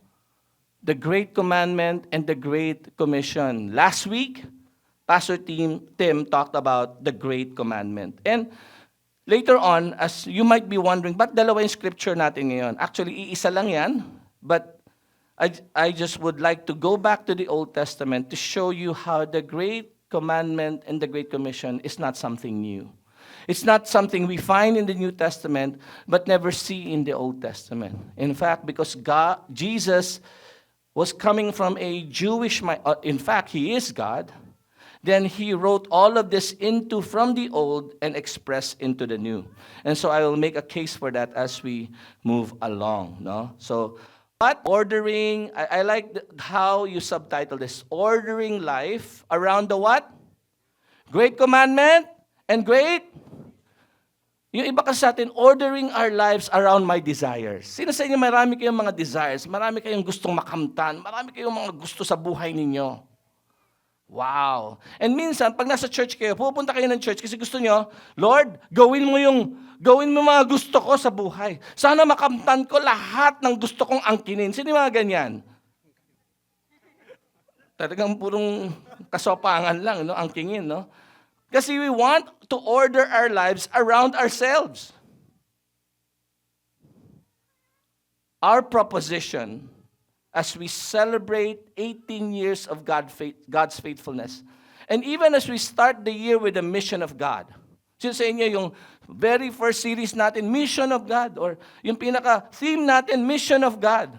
Speaker 5: the Great Commandment and the Great Commission. Last week, Pastor Tim talked about the Great Commandment. And later on, as you might be wondering, ba't dalawa yung scripture natin ngayon? Actually, iisa lang yan. But I just would like to go back to the Old Testament to show you how the Great Commandment and the Great Commission is not something new. It's not something we find in the New Testament but never see in the Old Testament. In fact, because Jesus was coming from a Jewish mind, in fact, He is God. Then He wrote all of this from the old and expressed into the new. And so I will make a case for that as we move along. No? So, but ordering, I like how you subtitle this, ordering life around the what? Great Commandment and Great. Yung iba kasi sa atin, ordering our lives around my desires. Sino sa inyo marami kayong mga desires? Marami kayong gustong makamtan. Marami kayong mga gusto sa buhay ninyo. Wow. And minsan, pag nasa church kayo, pupunta kayo ng church kasi gusto nyo, Lord, gawin mo mga gusto ko sa buhay. Sana makamtan ko lahat ng gusto kong angkinin. Sino yung mga ganyan? Talagang purong kasopangan lang, no? Angkinin, no? Kasi we want to order our lives around ourselves. Our proposition as we celebrate 18 years of God's faithfulness. And even as we start the year with the mission of God. Sino sa inyo yung very first series natin, Mission of God, or yung pinaka-theme natin, Mission of God.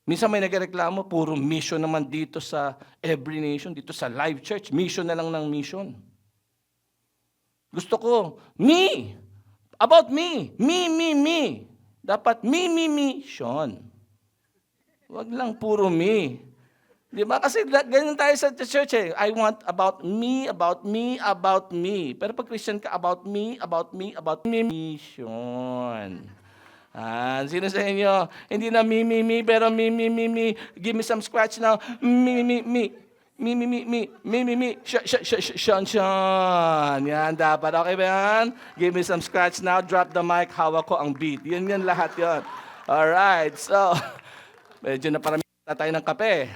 Speaker 5: Minsan may nagreklamo, puro mission naman dito sa Every Nation, dito sa Live Church, mission na lang ng mission. Gusto ko, me, about me, me. Dapat mission. Huwag lang puro me. Di ba? Kasi ganyan tayo sa church eh. I want about me. Pero pag Christian ka, about me, mission. Sino sa inyo? Hindi na me, pero me. Give me some scratch now. Me. Sean. Yan, dapat. Okay ba yan? Give me some scratch now. Drop the mic. Hawak ko ang beat. Yan lahat yon. Alright. So, medyo naparami tayo ng kape.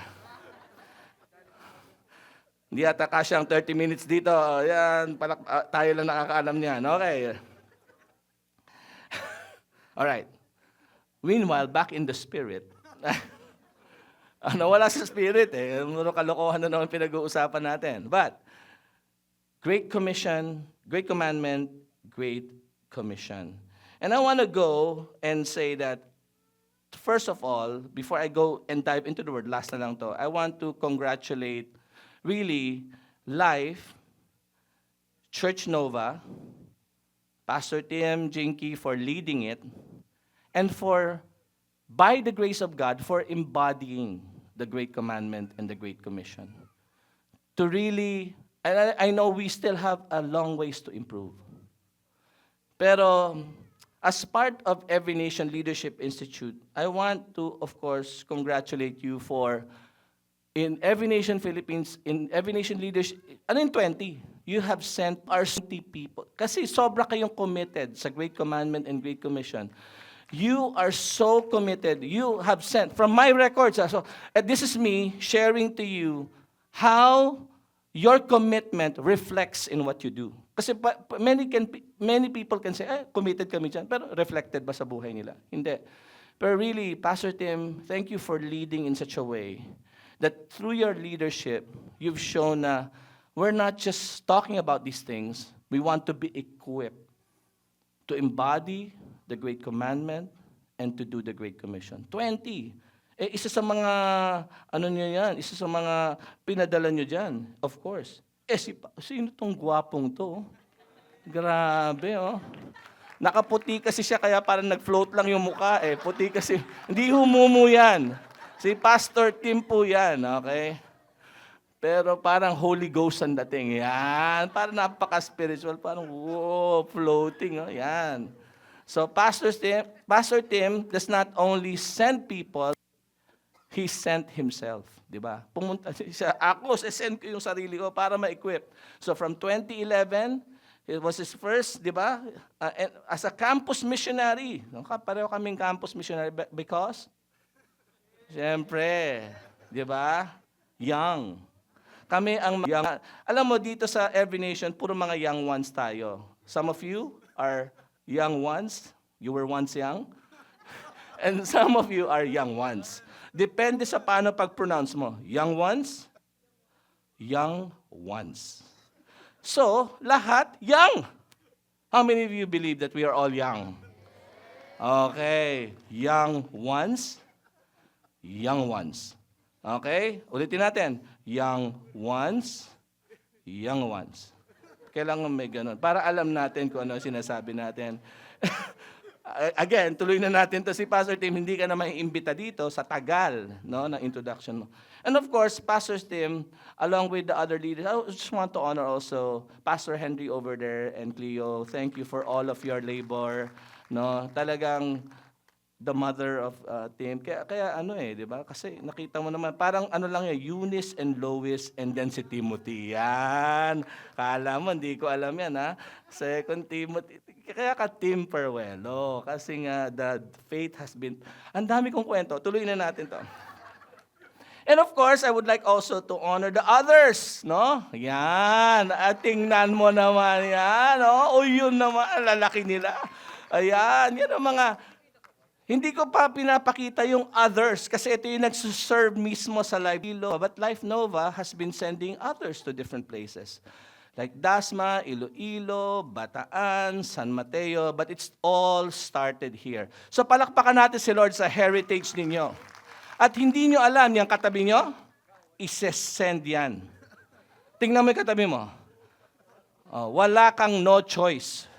Speaker 5: Hindi ata kasya ang 30 minutes dito. Yan, tayo lang nakakaalam niyan. Okay. All right. Meanwhile, back in the spirit, nawala sa spirit eh. Kalokohan na naman pinag-uusapan natin. But, Great Commission, Great Commandment, Great Commission. And I want to go and say that, first of all, before I go and dive into the word, last na lang to, I want to congratulate, really, Life, Church Nova, Pastor Tim Jinky for leading it, and for, by the grace of God, for embodying the Great Commandment and the Great Commission. To really, and I know we still have a long ways to improve. Pero, as part of Every Nation Leadership Institute, I want to, of course, congratulate you for, in Every Nation Philippines, in Every Nation Leadership, in 20, you have sent our 20 people. Kasi sobra kayong committed sa Great Commandment and Great Commission. You are so committed. You have sent, from my records, this is me sharing to you how your commitment reflects in what you do. Kasi many people can say, committed kami dyan, pero reflected ba sa buhay nila? Hindi. Pero really, Pastor Tim, thank you for leading in such a way that through your leadership, you've shown na we're not just talking about these things, we want to be equipped to embody the Great Commandment and to do the Great Commission. 20. Isa sa mga, nyo yan, isa sa mga pinadala nyo dyan, of course. Sino tong gwapong to? Grabe, oh. Nakaputi kasi siya, kaya parang nag-float lang yung mukha, Puti kasi, hindi humumu yan. Si Pastor Tim po yan, okay? Pero parang Holy Ghost ang dating. Yan. Parang napaka-spiritual. Parang, whoa, floating. Oh, yan. So, Pastor Tim does not only send people, he sent himself. Diba? Pumunta siya. Ako, send ko yung sarili ko para ma-equip. So, from 2011, it was his first, diba? As a campus missionary. Pareho kaming campus missionary because, siyempre, diba? Young. Kami ang young. Alam mo, dito sa Every Nation, puro mga young ones tayo. Some of you are young ones. You were once young. And some of you are young ones. Depende sa paano pag-pronounce mo. Young ones, young ones. So, lahat young. How many of you believe that we are all young? Okay. Young ones, young ones. Okay? Ulitin natin. Young ones, young ones. Kailangan may ganun. Para alam natin kung ano sinasabi natin. Again, tuloy na natin to si Pastor Tim. Hindi ka na maiimbita dito sa tagal, no, ng introduction mo. And of course, Pastor Tim, along with the other leaders, I just want to honor also Pastor Henry over there and Cleo. Thank you for all of your labor. No, talagang the mother of Tim. Kaya di ba? Kasi nakita mo naman, parang lang yan, Eunice and Lois and then si Timothy. Yan. Kala mo, hindi ko alam yan, ha? Second Timothy. Kaya ka Tim Perwelo. Kasi nga, the faith has been, ang dami kong kwento. Tuloy na natin to. And of course, I would like also to honor the others, no? Yan. At tingnan mo naman yan, no? O yun naman, lalaki nila. Ayan. Yan ang mga, hindi ko pa pinapakita yung others kasi ito yung nagsuserve mismo sa Life Nova. But Life Nova has been sending others to different places. Like Dasma, Iloilo, Bataan, San Mateo. But it's all started here. So palakpakan natin si Lord sa heritage ninyo. At hindi nyo alam, yung katabi nyo, isesend yan. Tingnan mo yung katabi mo. Wala kang no choice.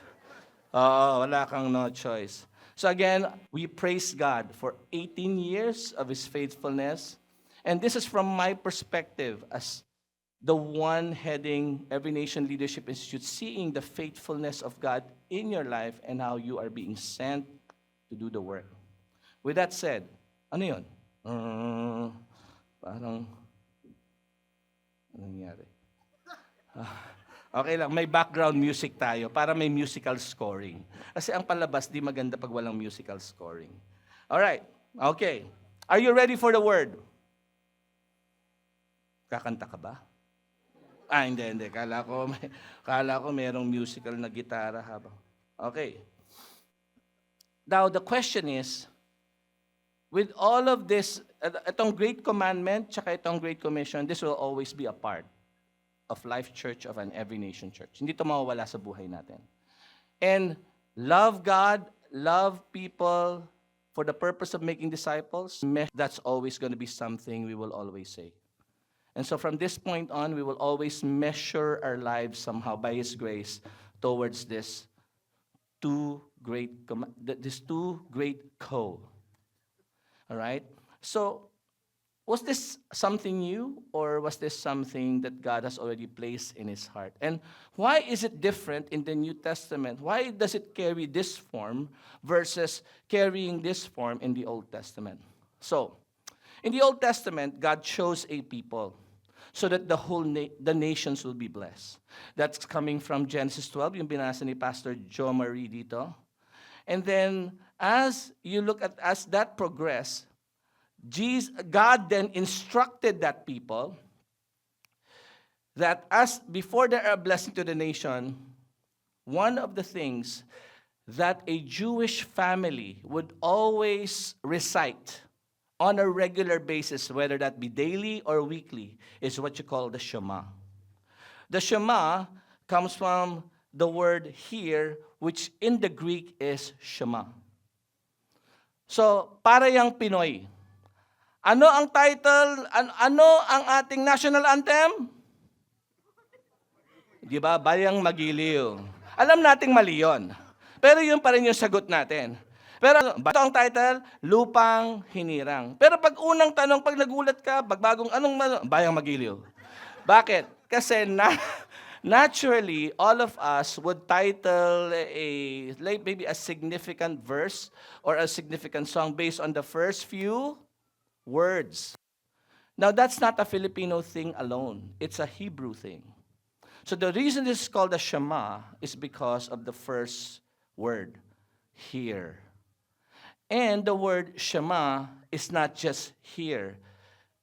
Speaker 5: Wala kang no choice. So again, we praise God for 18 years of His faithfulness. And this is from my perspective as the one heading Every Nation Leadership Institute, seeing the faithfulness of God in your life and how you are being sent to do the work. With that said, ano yun? Parang, ano nangyari? Okay lang, may background music tayo para may musical scoring. Kasi ang palabas, di maganda pag walang musical scoring. Alright, okay. Are you ready for the word? Kakanta ka ba? Hindi. Kala ko merong musical na gitara habang. Okay. Now, the question is, with all of this, itong Great Commandment, tsaka itong Great Commission, this will always be a part of Life Church of an Every Nation Church. Hindi ito mawawala sa buhay natin. And love God, love people for the purpose of making disciples, that's always going to be something we will always say. And so from this point on, we will always measure our lives somehow by His grace towards this this two great co. All right? So, was this something new, or was this something that God has already placed in His heart? And why is it different in the New Testament? Why does it carry this form versus carrying this form in the Old Testament? So, in the Old Testament, God chose a people so that the nations will be blessed. That's coming from Genesis 12, yung binasa ni Pastor Joe Marie dito. And then, as you look at, as that progressed, God then instructed that people that as before they are a blessing to the nation, one of the things that a Jewish family would always recite on a regular basis, whether that be daily or weekly, is what you call the Shema. The Shema comes from the word here, which in the Greek is Shema. So, para yang Pinoy, ano ang title, ano ang ating national anthem? Di ba? Bayang Magiliw. Alam nating mali yun. Pero yun pa rin yung sagot natin. Pero ito ang title, Lupang Hinirang. Pero pag unang tanong, pag nagulat ka, bagbagong Bayang Magiliw. Bakit? Kasi naturally, all of us would title maybe a significant verse or a significant song based on the first few words. Now, that's not a Filipino thing alone. It's a Hebrew thing. So the reason this is called a Shema is because of the first word, hear. And the word Shema is not just here.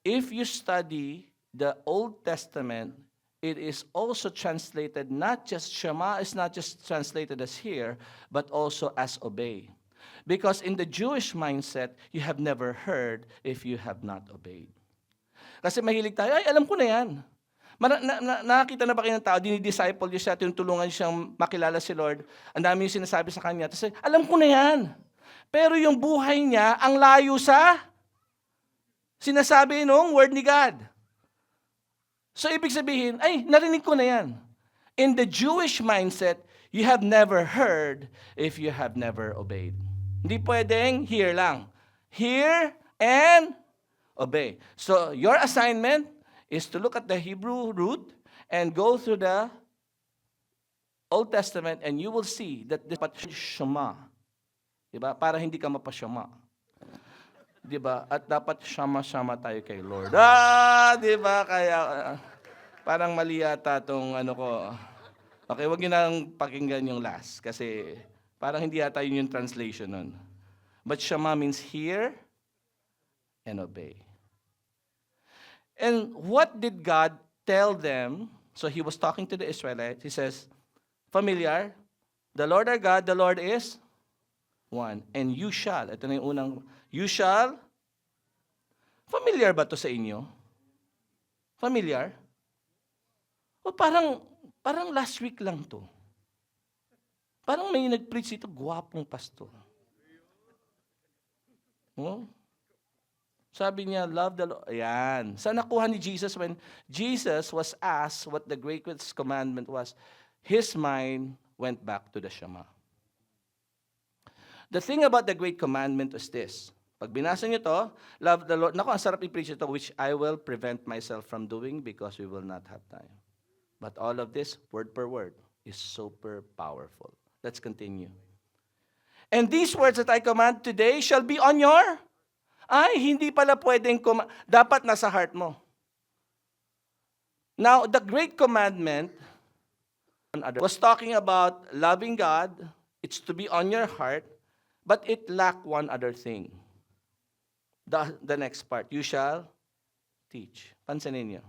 Speaker 5: If you study the Old Testament, it is also translated, not just Shema is not just translated as hear, but also as obey. Because in the Jewish mindset, you have never heard if you have not obeyed. Kasi mahilig tayo, ay, alam ko na yan. Nakakita na ba kayo ng tao, dinidisciple niyo siya, tinutulungan siyang makilala si Lord, ang dami yung sinasabi sa kanya, tapos alam ko na yan. Pero yung buhay niya, ang layo sa sinasabi nung word ni God. So ibig sabihin, ay, narinig ko na yan. In the Jewish mindset, you have never heard if you have never obeyed. Hindi pwedeng hear lang. Hear and obey. So your assignment is to look at the Hebrew root and go through the Old Testament, and you will see that this is Shema. Diba? Para hindi ka mapasyama. Diba? At dapat syama-syama tayo kay Lord. Diba? Kaya parang mali yata itong ko. Okay, wag niyo nang pakinggan yung last. Kasi parang hindi yata yun yung translation nun. But Shema means hear and obey. And what did God tell them? So He was talking to the Israelites. He says, familiar, the Lord our God, the Lord is one. And you shall, ito na yung unang, you shall, familiar ba to sa inyo? Familiar? O parang last week lang to. Parang may nag-preach ito, gwapong pastor. Oh? Sabi niya, love the Lord. Ayan. Saan nakuha ni Jesus when Jesus was asked what the greatest commandment was? His mind went back to the Shema. The thing about the great commandment was this. Pag binasa niyo to, love the Lord. Naku, ang sarap i-preach ito, which I will prevent myself from doing because we will not have time. But all of this, word per word, is super powerful. Let's continue. And these words that I command today shall be on your... Ay, hindi pala pwedeng dapat nasa heart mo. Now, the great commandment was talking about loving God. It's to be on your heart. But it lacked one other thing. The next part, you shall teach. Pansinin niyo.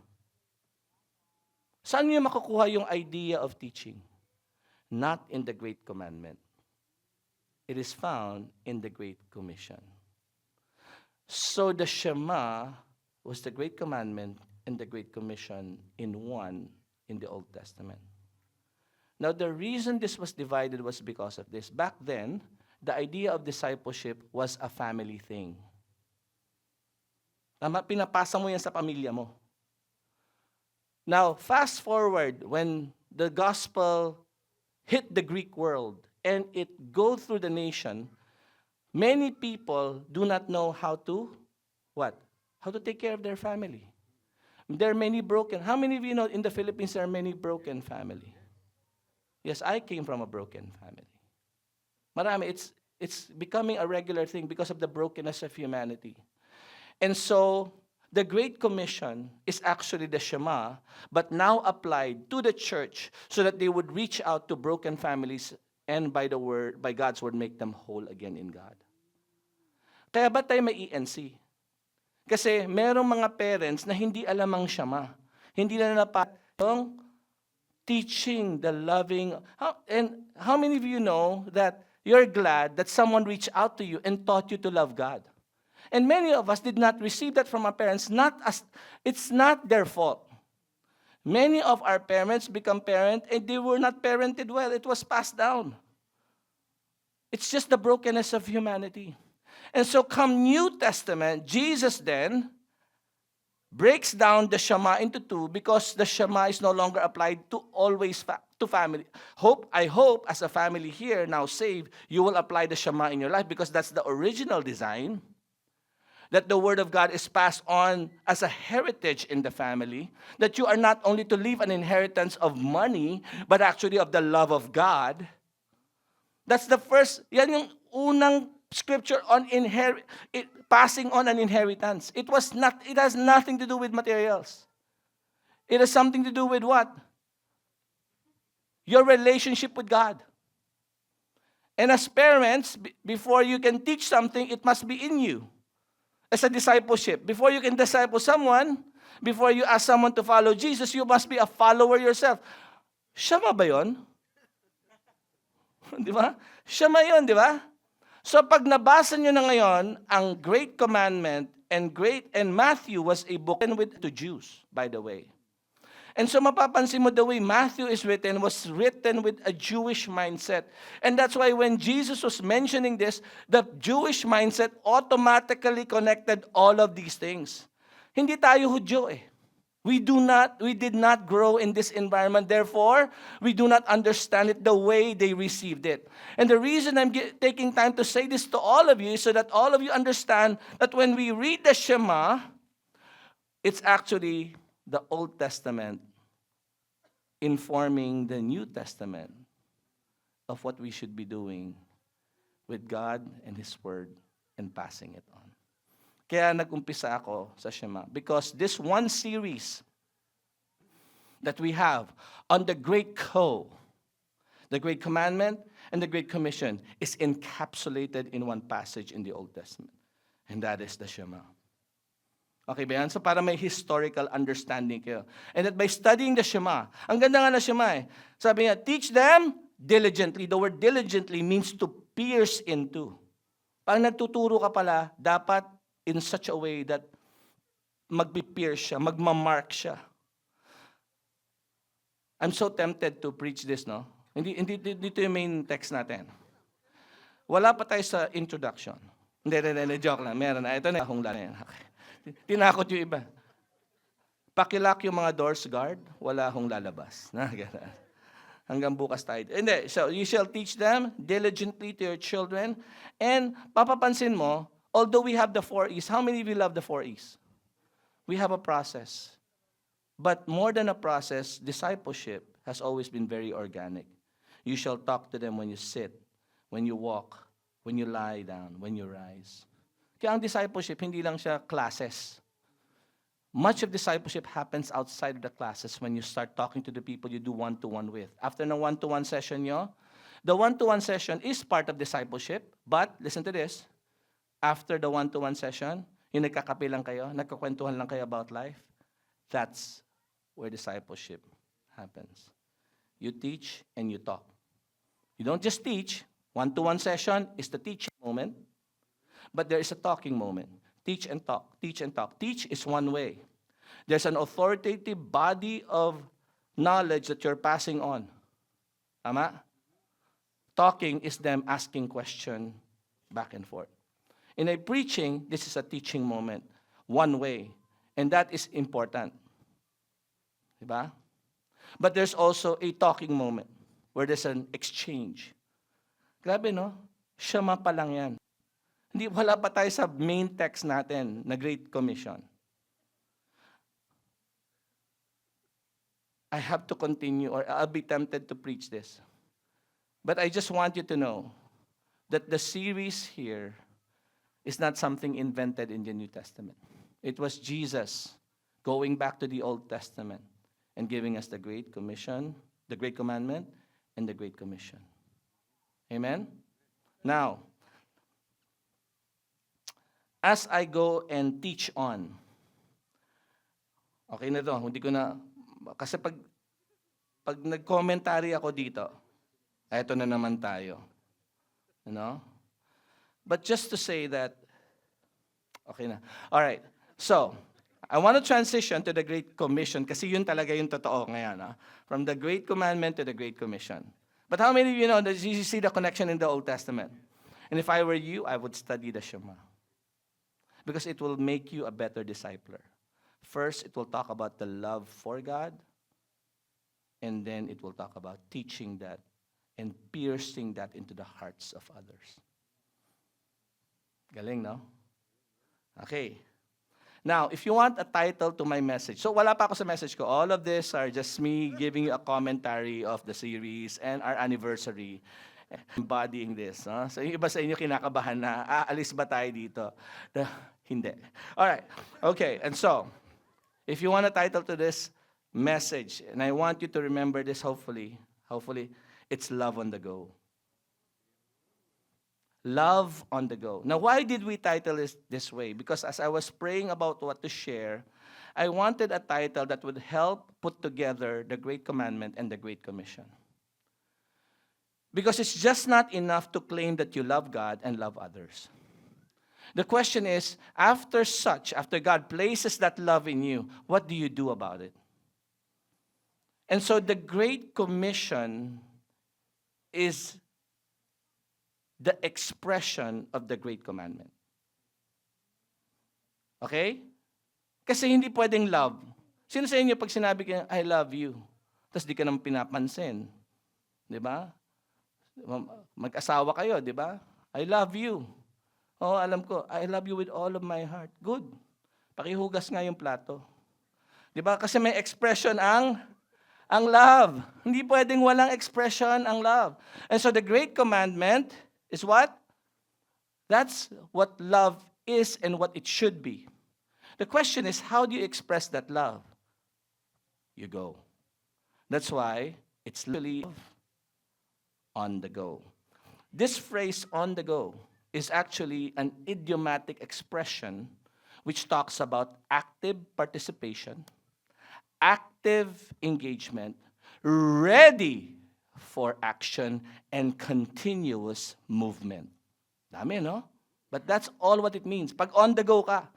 Speaker 5: Saan niyo makukuha yung idea of teaching? Not in the Great Commandment. It is found in the Great Commission. So the Shema was the Great Commandment and the Great Commission in one in the Old Testament. Now, the reason this was divided was because of this. Back then, the idea of discipleship was a family thing. Tama, pinapasa mo yan sa pamilya mo. Now, fast forward when the gospel hit the Greek world and it go through the nation, many people do not know how to, what? How to take care of their family. There are many broken. How many of you know in the Philippines there are many broken family? Yes, I came from a broken family. Marami, it's becoming a regular thing because of the brokenness of humanity. And so, the Great Commission is actually the Shema, but now applied to the church so that they would reach out to broken families and by God's word, make them whole again in God. Kaya ba tayo may ENC? Kasi merong mga parents na hindi alam ang Shema. Hindi na napat yung teaching the loving. And how many of you know that you're glad that someone reached out to you and taught you to love God? And many of us did not receive that from our parents. It's not their fault. Many of our parents become parents and they were not parented well. It was passed down. It's just the brokenness of humanity. And so come New Testament, Jesus then breaks down the Shema into two because the Shema is no longer applied to always to family. I hope as a family here now saved, you will apply the Shema in your life because that's the original design. That the Word of God is passed on as a heritage in the family. That you are not only to leave an inheritance of money, but actually of the love of God. That's the first, yan yung unang scripture on passing on an inheritance. It has nothing to do with materials. It has something to do with what? Your relationship with God. And as parents, before you can teach something, it must be in you. As a discipleship, before you can disciple someone, before you ask someone to follow Jesus, you must be a follower yourself. Shema ba yun? Di ba? Shema yun, di ba? So pag nabasa nyo na ngayon, ang Great Commandment and Matthew was a book to Jews, by the way. And so mapapansin mo the way Matthew is written was written with a Jewish mindset. And that's why when Jesus was mentioning this, the Jewish mindset automatically connected all of these things. Hindi tayo Hudyo eh. We did not grow in this environment. Therefore, we do not understand it the way they received it. And the reason I'm taking time to say this to all of you is so that all of you understand that when we read the Shema, it's actually the Old Testament informing the New Testament of what we should be doing with God and His Word and passing it on. Kaya nag-umpisa ako sa Shema because this one series that we have on the Great the Great Commandment and the Great Commission is encapsulated in one passage in the Old Testament. And that is the Shema. Okay ba yan? So para may historical understanding kayo. And that by studying the Shema, ang ganda nga na Shema eh. Sabi nga, teach them diligently. The word diligently means to pierce into. Pag nagtuturo ka pala, dapat in such a way that magpipierce siya, magmamark siya. I'm so tempted to preach this, no? Hindi dito yung main text natin. Wala pa tayo sa introduction. Hindi, joke lang. Meron na. Ito na akong lana yan. Okay. Tinakot yung iba. Pakilak yung mga doors guard, wala akong lalabas. Hanggang bukas tayo. Hindi, so you shall teach them diligently to your children. And papapansin mo, although we have the 4 E's, how many of you love the 4 E's? We have a process. But more than a process, discipleship has always been very organic. You shall talk to them when you sit, when you walk, when you lie down, when you rise. Kaya ang discipleship, hindi lang siya classes. Much of discipleship happens outside of the classes when you start talking to the people you do one-to-one with. After the one-to-one session nyo, the one-to-one session is part of discipleship, but, listen to this, after the one-to-one session, yung nagkakape lang kayo, nagkakwentuhan lang kayo about life, that's where discipleship happens. You teach and you talk. You don't just teach, One-to-one session is the teaching moment, but there is a talking moment. Teach and talk, teach and talk. Teach is one way. There's an authoritative body of knowledge that you're passing on. Tama? Talking is them asking question back and forth. In a preaching, this is a teaching moment, one way, and that is important. Diba? But there's also a talking moment where there's an exchange. Grabe, no? Siyama pa lang yan. Wala pa tayo sa main text natin na Great Commission. I have to continue or I'll be tempted to preach this. But I just want you to know that the series here is not something invented in the New Testament. It was Jesus going back to the Old Testament and giving us the Great Commission, the Great Commandment, and the Great Commission. Amen? Now, as I go and teach on, okay na to, hindi ko na, kasi pag nag-commentary ako dito, eto na naman tayo. You know? But just to say that, okay na. All right. So, I want to transition to the Great Commission kasi yun talaga yung totoo ngayon. From the Great Commandment to the Great Commission. But how many of you know that you see the connection in the Old Testament? And if I were you, I would study the Shema. Because it will make you a better discipler. First, it will talk about the love for God. And then it will talk about teaching that and piercing that into the hearts of others. Galing, no? Okay. Now, if you want a title to my message, so wala pa ako sa message ko. All of this are just me giving you a commentary of the series and our anniversary, embodying this. No? So yung iba sa inyo kinakabahan na, aalis ba tayo dito? Hindi. All right. Okay, and so, if you want a title to this message, and I want you to remember this hopefully, it's Love on the Go. Love on the Go. Now, why did we title it this way? Because as I was praying about what to share, I wanted a title that would help put together the Great Commandment and the Great Commission. Because it's just not enough to claim that you love God and love others. The question is, after God places that love in you, what do you do about it? And so the Great Commission is the expression of the Great Commandment. Okay? Kasi hindi pwedeng love. Sino sa inyo pag sinabi ka, I love you, tapos di ka naman pinapansin? Di ba? Mag-asawa kayo, di ba? I love you. Oh, alam ko, I love you with all of my heart. Good. Pakihugas nga yung plato. Di ba? Kasi may expression ang love. Hindi pwedeng walang expression ang love. And so the Great Commandment is what? That's what love is and what it should be. The question is, how do you express that love? You go. That's why it's literally on the go. This phrase, on the go, is actually an idiomatic expression which talks about active participation, active engagement, ready for action, and continuous movement. Dami, no? But that's all what it means. Pag on the go ka,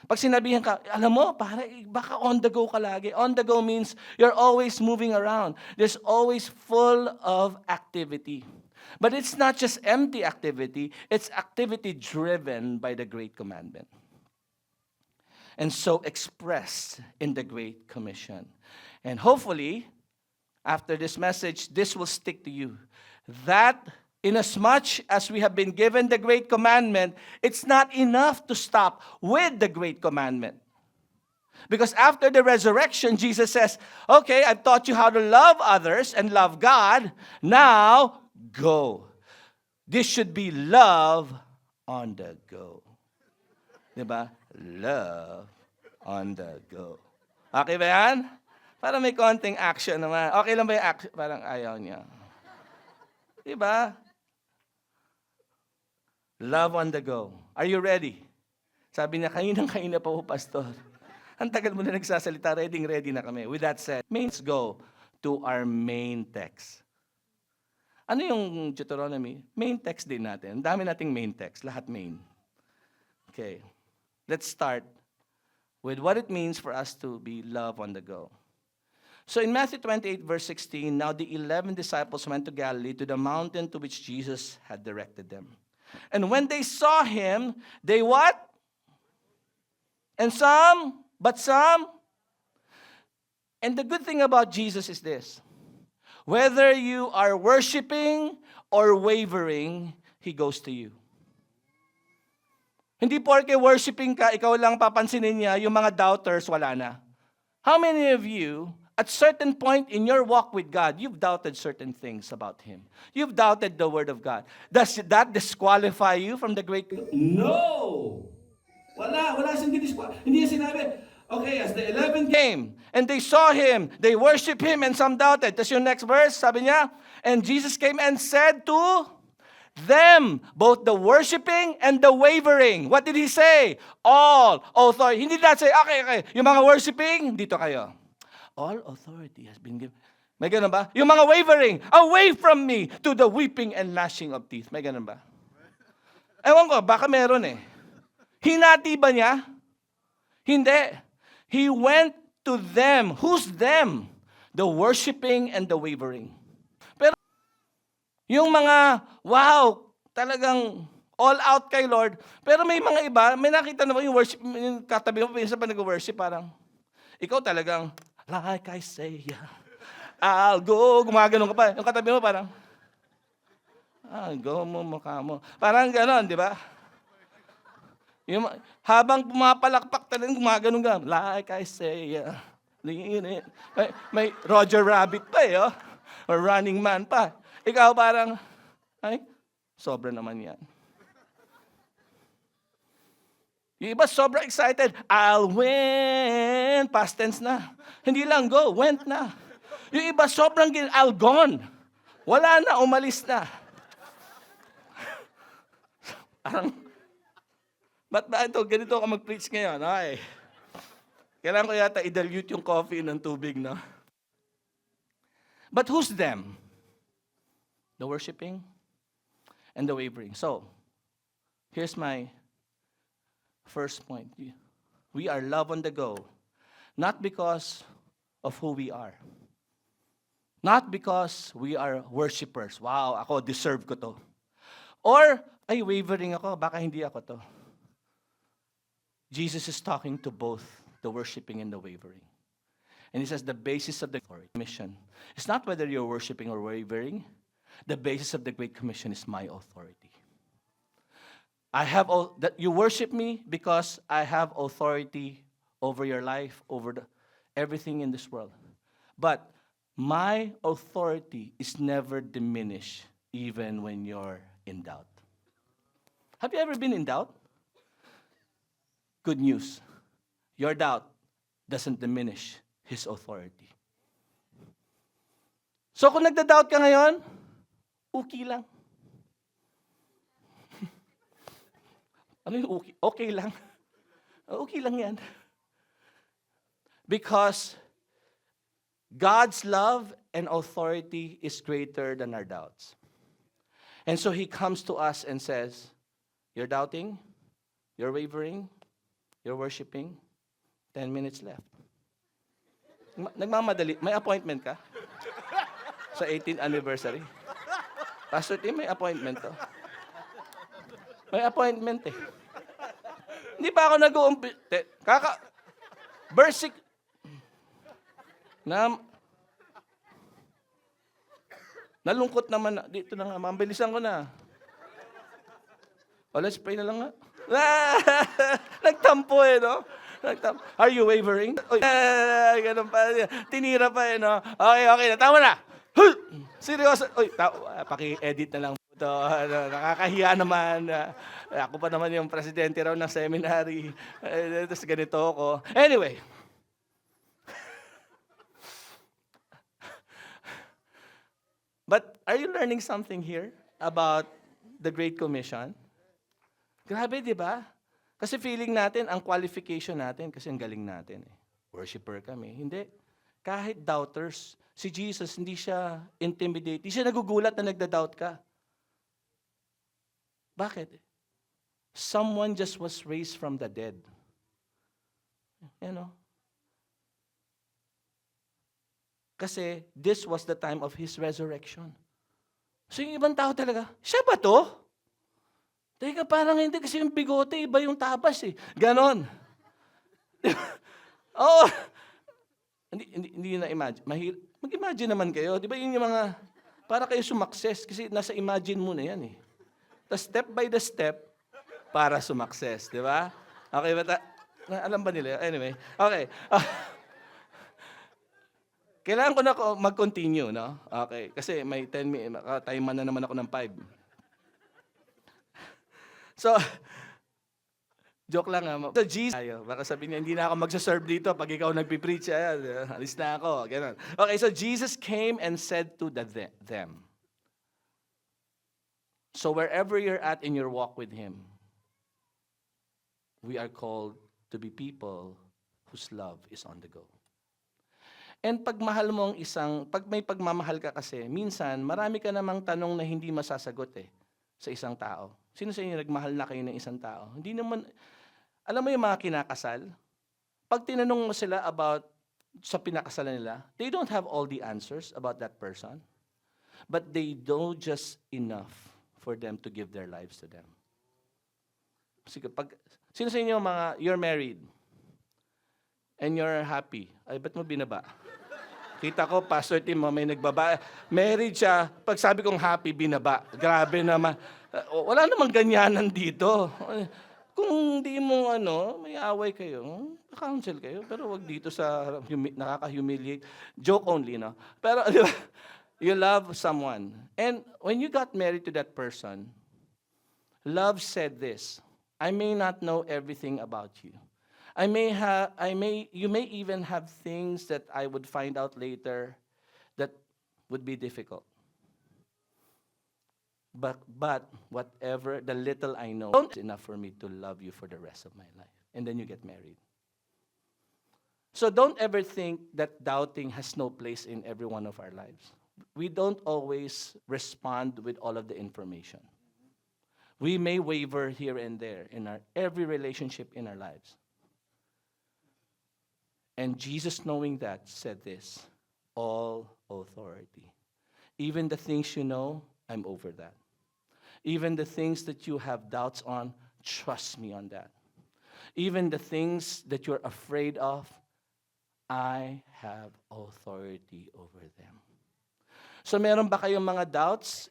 Speaker 5: pag sinabihan ka, alam mo, pare, baka on the go ka lagi. On the go means you're always moving around. There's always full of activity. But it's not just empty activity, it's activity driven by the Great Commandment. And so expressed in the Great Commission. And hopefully, after this message, this will stick to you. That inasmuch as we have been given the Great Commandment, it's not enough to stop with the Great Commandment. Because after the resurrection, Jesus says, okay, I've taught you how to love others and love God. Now, go. This should be love on the go. Diba? Love on the go. Okay ba yan? Para may konting action naman. Okay lang ba yung action? Parang ayaw niya. Diba? Love on the go. Are you ready? Sabi niya, kainang-kaina pa po, Pastor. Ang tagal mo na nagsasalita, ready na kami. With that said, let's go to our main text. Ano yung Deuteronomy? Main text din natin. Ang dami nating main text. Lahat main. Okay. Let's start with what it means for us to be love on the go. So in Matthew 28, verse 16, now the 11 disciples went to Galilee, to the mountain to which Jesus had directed them. And when they saw him, they what? And some. And the good thing about Jesus is this. Whether you are worshiping or wavering, He goes to you. Hindi porke worshiping ka, ikaw lang papansinin niya, yung mga doubters, wala na. How many of you, at certain point in your walk with God, you've doubted certain things about Him? You've doubted the Word of God. Does that disqualify you from the great? No! Wala hindi disqualify. Hindi niya sinabi, okay, as the 11 came, and they saw Him, they worshiped Him, and some doubted. That's your next verse, sabi niya, and Jesus came and said to them, both the worshiping and the wavering. What did He say? All authority. Hindi that say, okay, yung mga worshiping, dito kayo. All authority has been given. May ganun ba? Yung mga wavering, away from me to the weeping and gnashing of teeth. May ganun ba? Ewan ko, baka meron eh. Hinati ba niya? Hindi. He went to them. Who's them? The worshiping and the wavering. Pero yung mga, wow, talagang all out kay Lord. Pero may mga iba, may nakita na ba yung worship, yung katabi mo, minsan pa nag-worship, parang, ikaw talagang, like I say, I'll go. Gumaganon ka pa. Yung katabi mo parang, go mo, mukha mo. Parang ganon, di ba? Yung, habang pumapalakpak talagang gumaganon ka. Like I say, lean it. May Roger Rabbit pa oh. Or Running Man pa. Ikaw parang, ay, sobra naman yan. Yung iba sobrang excited. I'll win. Past tense na. Hindi lang go, went na. Yung iba sobrang I'll gone. Wala na, umalis na. Parang, ba't ba ito? Ganito ka mag-preach ngayon. Okay. Kailangan ko yata i-dilute yung coffee ng tubig, no? But who's them? The worshiping and the wavering. So, here's my first point. We are love on the go. Not because of who we are. Not because we are worshipers. Wow, ako, deserve ko to. Or, ay, wavering ako, baka hindi ako to. Jesus is talking to both the worshiping and the wavering. And He says the basis of the Great Commission is not whether you're worshiping or wavering. The basis of the Great Commission is my authority. That you worship me because I have authority over your life, over everything in this world. But my authority is never diminished even when you're in doubt. Have you ever been in doubt? Good news. Your doubt doesn't diminish His authority. So kung nagda-doubt ka ngayon, okay lang. Ano yung okay? Okay lang. Okay lang yan. Because God's love and authority is greater than our doubts. And so He comes to us and says, you're doubting, you're wavering, you're worshiping, 10 minutes left. Nagmamadali. May appointment ka? Sa 18th anniversary? Pastor Tim, may appointment to. May appointment eh. Hindi pa ako nag-uumpit. Verse 6. Nalungkot naman. Dito na nga. Mambilisan ko na. Let's pray na lang nga. Nagtampo eh, no? Are you wavering? Ganun pa. Tinira pa eh, no? Okay. Tama na. Seryoso. Paki-edit na lang po ito. Nakakahiya naman. Ako pa naman yung presidente raw ng seminary. Tapos ganito ako. Anyway. But are you learning something here about the Great Commission? Grabe, di ba? Kasi feeling natin, ang qualification natin, kasi ang galing natin. Worshipper kami. Hindi. Kahit doubters, si Jesus, hindi siya intimidated. Hindi siya nagugulat na nagda-doubt ka. Bakit? Someone just was raised from the dead. You know? Kasi this was the time of His resurrection. So yung ibang tao talaga, siya ba to? Teka, parang hindi kasi yung bigote, iba yung tapas eh. Ganon. Oo. Hindi na imagine. Mag-imagine naman kayo. Di ba yun yung mga, para kayo sumakses kasi nasa imagine mo na yan eh. Tapos step by the step, para sumakses. Di ba? Okay ba? Alam ba nila? Anyway. Okay. Kailangan ko na mag-continue, no? Okay. Kasi may 10 minutes, time na naman ako ng 5. So, joke lang ha. So, Jesus, baka sabihin niya, hindi na ako magsaserve dito pag ikaw nagpipreach. Ayan, alis na ako. Ganun. Okay, so Jesus came and said to them. So wherever you're at in your walk with Him, we are called to be people whose love is on the go. And pag mahal mo pag may pagmamahal ka kasi, minsan, marami ka namang tanong na hindi masasagot sa isang tao. Sino sa inyo nagmahal na kayo ng isang tao? Hindi naman, alam mo yung mga kinakasal? Pag tinanong mo sila about sa pinakasalan nila, they don't have all the answers about that person. But they know just enough for them to give their lives to them. Sige, sino sa inyo you're married and you're happy? Ay, ba't mo binaba? Kita ko, Pastor Tim, may nagbaba. Married siya, pag sabi kong happy, binaba. Grabe naman. Wala namang ganyanan dito. Kung hindi mo, may away kayo, counsel kayo, pero wag dito sa nakaka-humiliate. Joke only, no? Pero, di ba, you love someone. And when you got married to that person, love said this, I may not know everything about you. You may even have things that I would find out later that would be difficult. But whatever, the little I know, it's enough for me to love you for the rest of my life. And then you get married. So don't ever think that doubting has no place in every one of our lives. We don't always respond with all of the information. We may waver here and there in every relationship in our lives. And Jesus, knowing that, said this, all authority. Even the things you know, I'm over that. Even the things that you have doubts on, trust me on that. Even the things that you're afraid of, I have authority over them. So meron ba kayong mga doubts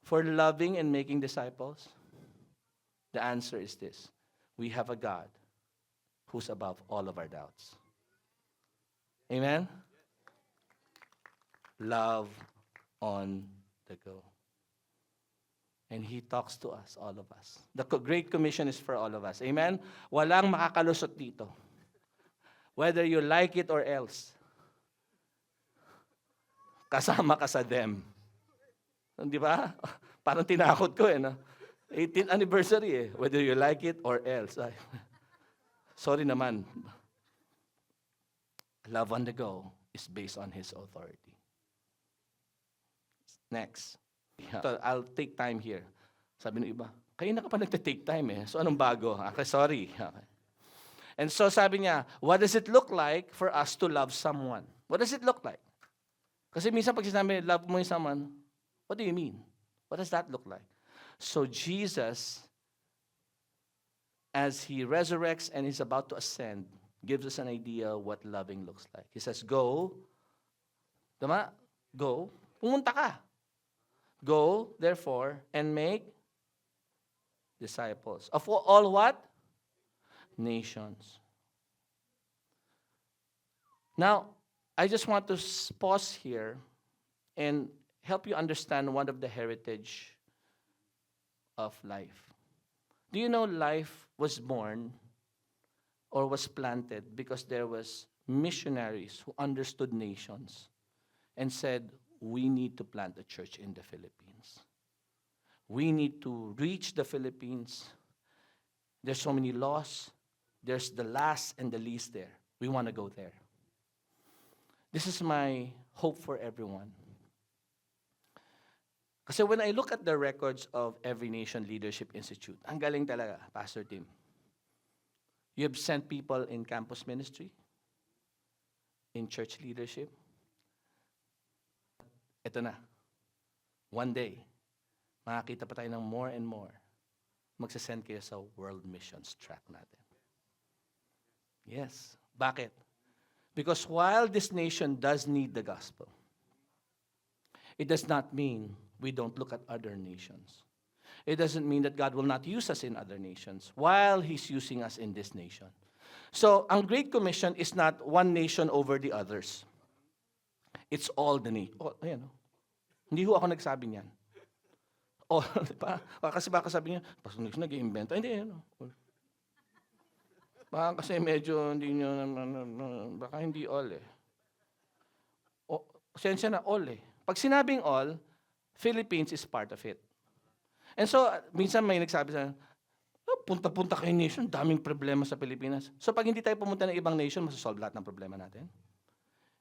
Speaker 5: for loving and making disciples? The answer is this. We have a God who's above all of our doubts. Amen? Love on the go. And He talks to us, all of us. The Great Commission is for all of us. Amen? Walang makakalusot dito. Whether you like it or else. Kasama ka sa them. Di ba? Parang tinakot ko no? 18th anniversary Whether you like it or else. Sorry naman. Love on the go is based on His authority. Next. So, I'll take time here. Sabi ng iba, kayo na ka pa nagta-take time So anong bago? Okay, sorry. Okay. And so sabi niya, what does it look like for us to love someone? What does it look like? Kasi minsan pag sinabi, love mo yung someone, what do you mean? What does that look like? So Jesus, as He resurrects and is about to ascend, gives us an idea what loving looks like. He says, go. Tama? Go. Pumunta ka. Go, therefore, and make disciples. Of all what? Nations. Now, I just want to pause here and help you understand one of the heritage of life. Do you know life was born or was planted because there was missionaries who understood nations and said, we need to plant a church in the Philippines. We need to reach the Philippines. There's so many laws. There's the last and the least there. We want to go there. This is my hope for everyone. Kasi when I look at the records of Every Nation Leadership Institute, ang galing talaga, Pastor Tim. You have sent people in campus ministry, in church leadership. Ito na. One day, makakita pa tayo ng more and more. Magsasend kayo sa world missions track natin. Yes. Bakit? Because while this nation does need the gospel, it does not mean we don't look at other nations. It doesn't mean that God will not use us in other nations while He's using us in this nation. So, ang Great Commission is not one nation over the others. It's all the nation. Oh, ayan, oh. Hindi ho ako nagsabi niyan. Oh, diba? Kasi baka sabi niya, pastor nag nag-iimbento. Hindi, ano. Baka kasi medyo hindi nyo, baka hindi all eh. O, sensya na all eh. Pag sinabing all, Philippines is part of it. And so, minsan may nagsabi sa punta-punta kayo nation, daming problema sa Pilipinas. So pag hindi tayo pumunta ng ibang nation, masasolve lahat ng problema natin?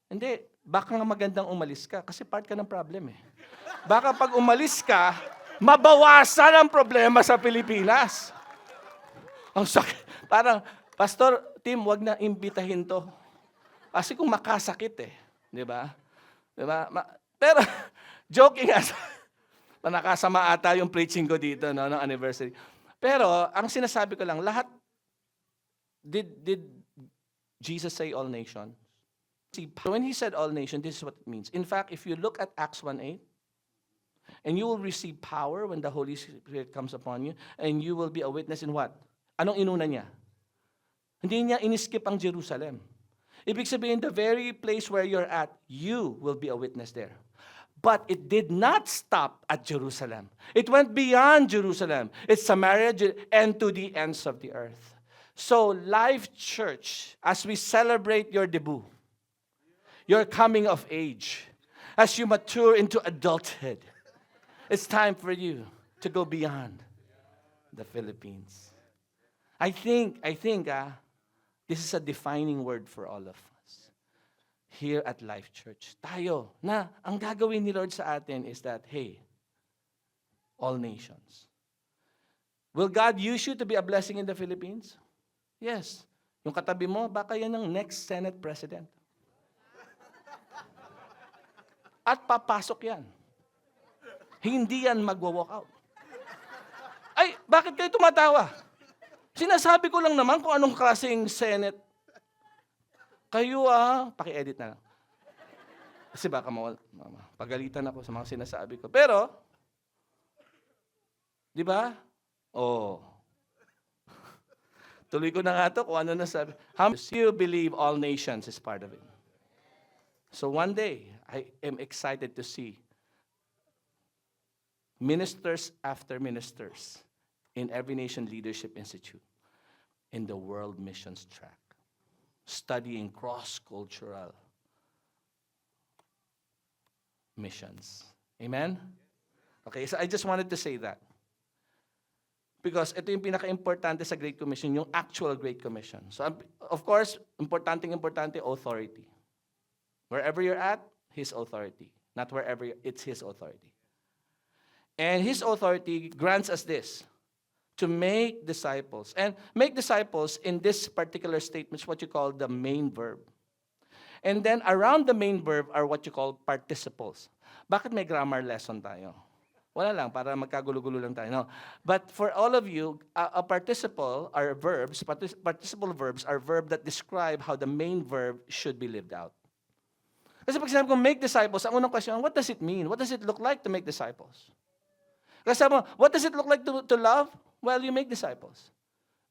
Speaker 5: Hindi. Baka nga magandang umalis ka kasi part ka ng problem eh. Baka pag umalis ka, mabawasan ang problema sa Pilipinas. Ang sakit. Parang, Pastor Tim, wag na imbitahin to. Kasi kung makasakit eh. Di ba? Di ba? Pero, joking aside, nakasama ata yung preaching ko dito, no, ng anniversary. Pero, ang sinasabi ko lang, lahat, did Jesus say all nations? See, when He said all nations, this is what it means. In fact, if you look at Acts 1:8, and you will receive power when the Holy Spirit comes upon you, and you will be a witness in what? Anong inuna niya? Hindi niya iniskip ang Jerusalem. Ibig sabihin, the very place where you're at, you will be a witness there. But it did not stop at Jerusalem. It went beyond Jerusalem. It's Samaria and to the ends of the earth. So, Life Church, as we celebrate your debut, your coming of age, as you mature into adulthood, it's time for you to go beyond the Philippines. I think, this is a defining word for all of us here at Life Church. Tayo, na ang gagawin ni Lord sa atin is that, hey, all nations. Will God use you to be a blessing in the Philippines? Yes. Yung katabi mo, baka yan ang next Senate President. At papasok yan. Hindi yan magwa-walk out. Ay, bakit kayo tumatawa? Sinasabi ko lang naman kung anong klaseng Senate. Kayo paki-edit na lang. Kasi baka pagalitan ako sa mga sinasabi ko. Pero, di ba? Oh. Tuloy ko na nga ito kung ano nasabi. How much do you believe all nations is part of it? So one day, I am excited to see ministers after ministers in Every Nation Leadership Institute in the World Missions track, studying cross-cultural missions. Amen? Okay, so I just wanted to say that. Because ito yung pinaka-importante sa Great Commission, yung actual Great Commission. So, of course, importante, authority. Wherever you're at, His authority. Not wherever, it's His authority. And His authority grants us this, to make disciples. And make disciples in this particular statement is what you call the main verb. And then around the main verb are what you call participles. Bakit may grammar lesson tayo? Wala lang, para magkagulo-gulo lang tayo. No? But for all of you, a participle are verbs, participle verbs are verbs that describe how the main verb should be lived out. Kasi pag sinabi ko make disciples, ang unang question, what does it mean? What does it look like to make disciples? Kasi sabi mo, what does it look like to love? Well, you make disciples.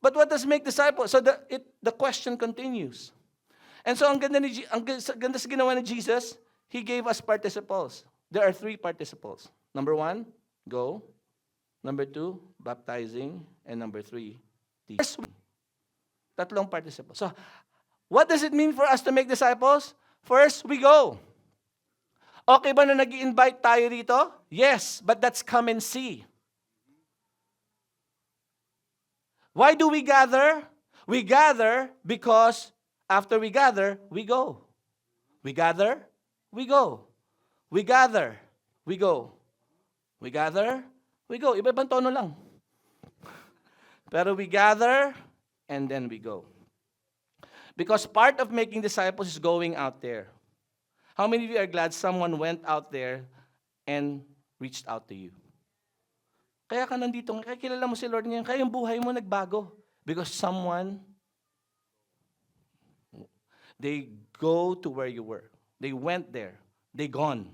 Speaker 5: But what does make disciples? So the question continues. And so ang ganda sa ginawa ni Jesus, He gave us participles. There are 3 participles. Number 1, go. Number 2, baptizing. And number 3, teach. Tatlong participles. So, what does it mean for us to make disciples? First, we go. Okay ba na nag-i-invite tayo rito? Yes, but that's come and see. Why do we gather? We gather because after we gather, we go. We gather, we go. We gather, we go. We gather, we go. Iba-ibang tono lang. Pero we gather, and then we go. Because part of making disciples is going out there. How many of you are glad someone went out there and reached out to you? Kaya ka nandito, kaya kilala mo si Lord ngayon, kaya yung buhay mo nagbago. Because someone, they go to where you were. They went there. They gone.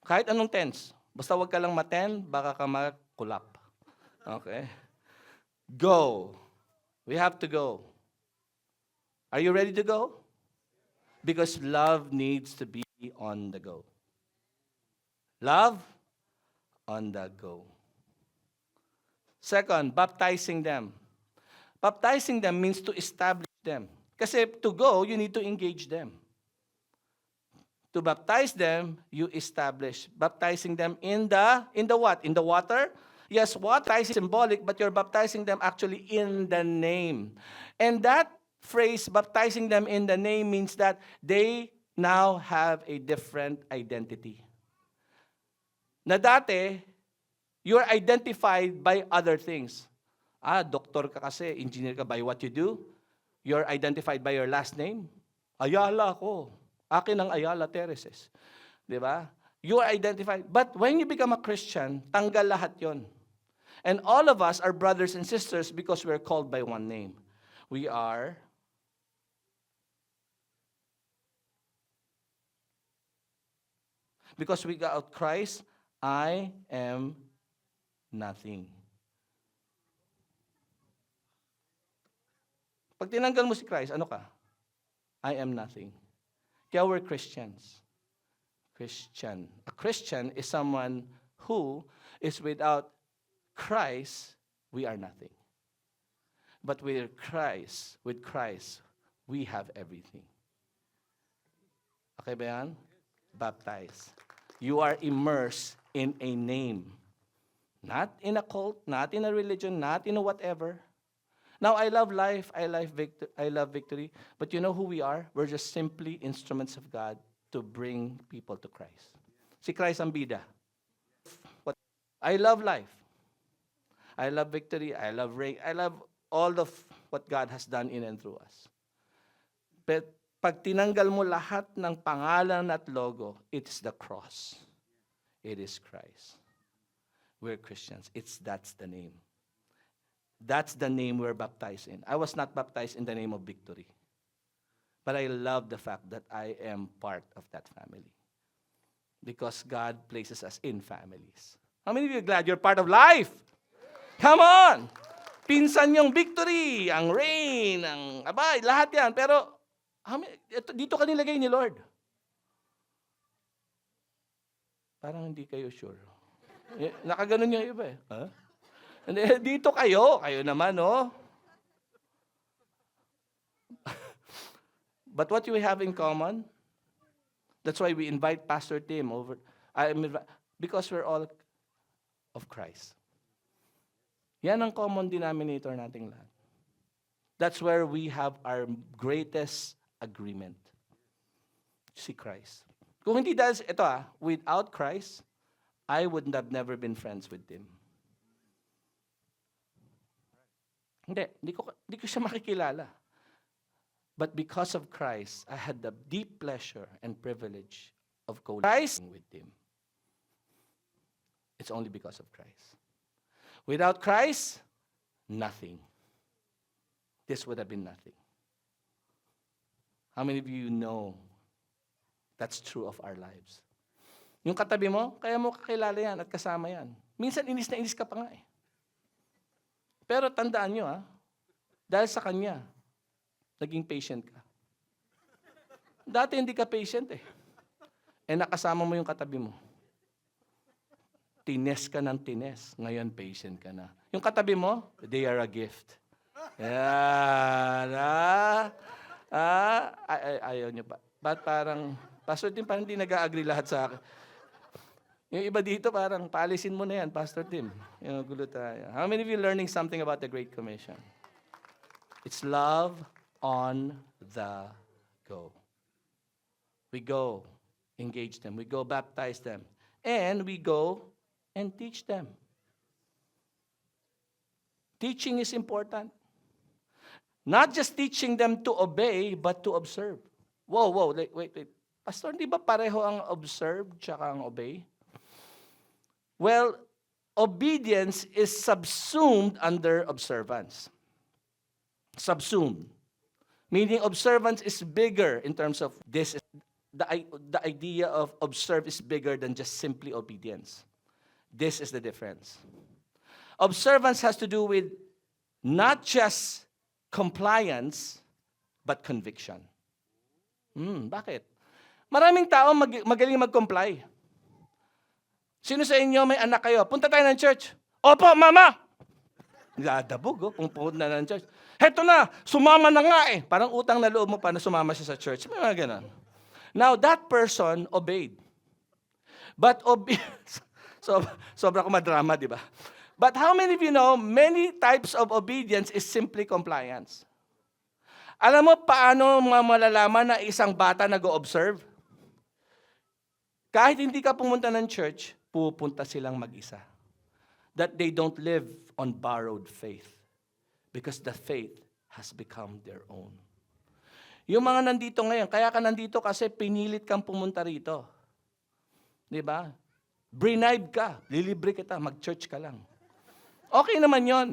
Speaker 5: Kahit anong tense. Basta wag ka lang maten, baka ka makulap. Okay? Go. We have to go. Are you ready to go? Because love needs to be on the go. Love on the go. Second, baptizing them. Baptizing them means to establish them. Kasi to go, you need to engage them. To baptize them, you establish. Baptizing them in the what? In the water? Yes, water is symbolic, but you're baptizing them actually in the name. And that phrase, baptizing them in the name, means that they now have a different identity. Na dati, you're identified by other things. Doktor ka kasi, engineer ka by what you do. You're identified by your last name. Ayala ako. Akin ang Ayala Tereses. Di ba? You are identified. But when you become a Christian, tanggal lahat yon. And all of us are brothers and sisters because we're called by one name. We are because we got out Christ, I am nothing. Pag tinanggal mo si Christ, ano ka? I am nothing. Kaya we're Christians. Christian. A Christian is someone who is without Christ, we are nothing. But with Christ, we have everything. Okay ba yan? Baptized. You are immersed in a name. Not in a cult, not in a religion, not in a whatever. Now, I love life, I love victory, but you know who we are? We're just simply instruments of God to bring people to Christ. Si Christ ang bida. I love life. I love victory, I love reign, I love all of what God has done in and through us. But pag tinanggal mo lahat ng pangalan at logo, it's the cross. It is Christ. We're Christians. That's the name. That's the name we're baptized in. I was not baptized in the name of victory. But I love the fact that I am part of that family. Because God places us in families. How many of you are glad you're part of life? Come on! Pinsan yung victory, ang reign, ang abay, lahat yan. Pero dito ka nilagay ni Lord. Parang hindi kayo sure. Nakaganon yung iba eh. Huh? Dito kayo naman, no? But what we have in common, that's why we invite Pastor Tim over. Because we're all of Christ. Yan ang common denominator nating lahat. That's where we have our greatest agreement. Si Christ. Kung hindi dahil, without Christ, I would have never been friends with him. Hindi ko siya makikilala. But because of Christ, I had the deep pleasure and privilege of co-living with him. It's only because of Christ. Without Christ, nothing. This would have been nothing. How many of you know that's true of our lives? Yung katabi mo, kaya mo kakilala yan at kasama yan. Minsan inis na inis ka pa nga eh. Pero tandaan nyo dahil sa Kanya, naging patient ka. Dati hindi ka patient eh. Nakasama mo yung katabi mo. Tines ka ng tines. Ngayon, patient ka na. Yung katabi mo, they are a gift. Yan. Ayaw niyo pa. Ba't parang, Pastor Tim, parang hindi nag-agree lahat sa akin. Yung iba dito, parang paalisin mo na yan, Pastor Tim. Yung gulo tayo. How many of you learning something about the Great Commission? It's love on the go. we go engage them. We go baptize them. And we go and teach them. Teaching is important. Not just teaching them to obey, but to observe. Whoa, wait. Pastor, di ba pareho ang observe tsaka ang obey? Well, obedience is subsumed under observance. Subsumed. Meaning observance is bigger in terms of this. The idea of observe is bigger than just simply obedience. This is the difference. Observance has to do with not just compliance, but conviction. Bakit? Maraming tao magaling mag-comply. Sino sa inyo may anak kayo? Punta tayo ng church. Opo, mama! Dadabog, pumunta na ng church. Heto na, sumama na nga eh. Parang utang na loob mo pa na sumama siya sa church. May mga ganun. Now, that person obeyed. But sobra ko madrama, di ba? But how many of you know, many types of obedience is simply compliance? Alam mo paano malalaman na isang bata nag-o-observe? Kahit hindi ka pumunta ng church, pupunta silang mag-isa. That they don't live on borrowed faith. Because the faith has become their own. Yung mga nandito ngayon, kaya ka nandito kasi pinilit kang pumunta rito. Di ba? Bribe ka, lilibre kita, mag-church ka lang. Okay naman yon.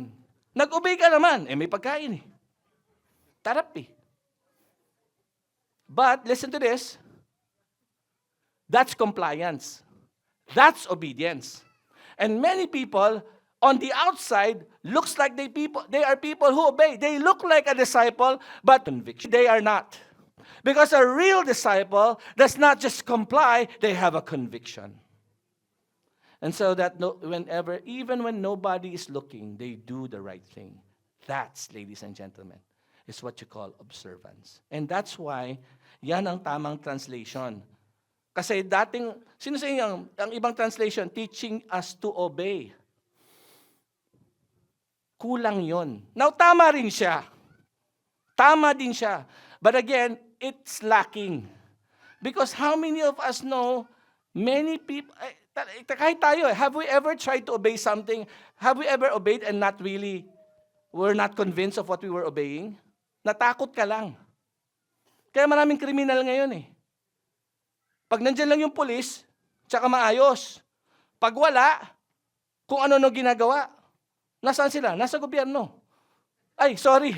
Speaker 5: Nag-obey ka naman, may pagkain eh. Tarap eh. But, listen to this, that's compliance. That's obedience. And many people, on the outside, looks like they are people who obey. They look like a disciple, but conviction. They are not. Because a real disciple does not just comply, they have a conviction. And so that even when nobody is looking, they do the right thing. That's, ladies and gentlemen, is what you call observance. And that's why, yan ang tamang translation. Kasi sino sa inyo, ang ibang translation, teaching us to obey. Kulang yon. Now, tama rin siya. Tama din siya. But again, it's lacking. Because how many of us know, many people, kahit tayo, have we ever tried to obey something? Have we ever obeyed and we're not convinced of what we were obeying? Natakot ka lang. Kaya maraming kriminal ngayon eh. Pag nandyan lang yung pulis, tsaka maayos. Pag wala, kung ano ginagawa, nasaan sila? Nasa gobyerno. Ay, sorry.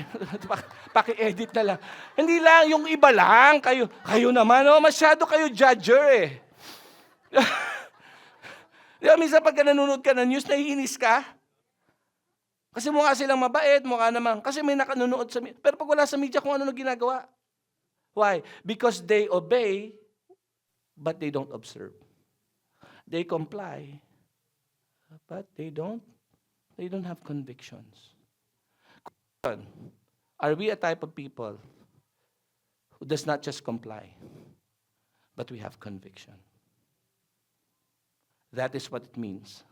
Speaker 5: Paki-edit na lang. Hindi lang, yung iba lang. Kayo naman, masyado kayo judger eh. Minsan pag nanonood ka ng news, naiinis ka. Kasi mukha silang mabait, mukha naman. Kasi may nakanonood sa media. Pero pag wala sa media, kung ano ginagawa. Why? Because they obey, but they don't observe. They comply, but they don't have convictions. Are we a type of people who does not just comply, but we have conviction? That is what it means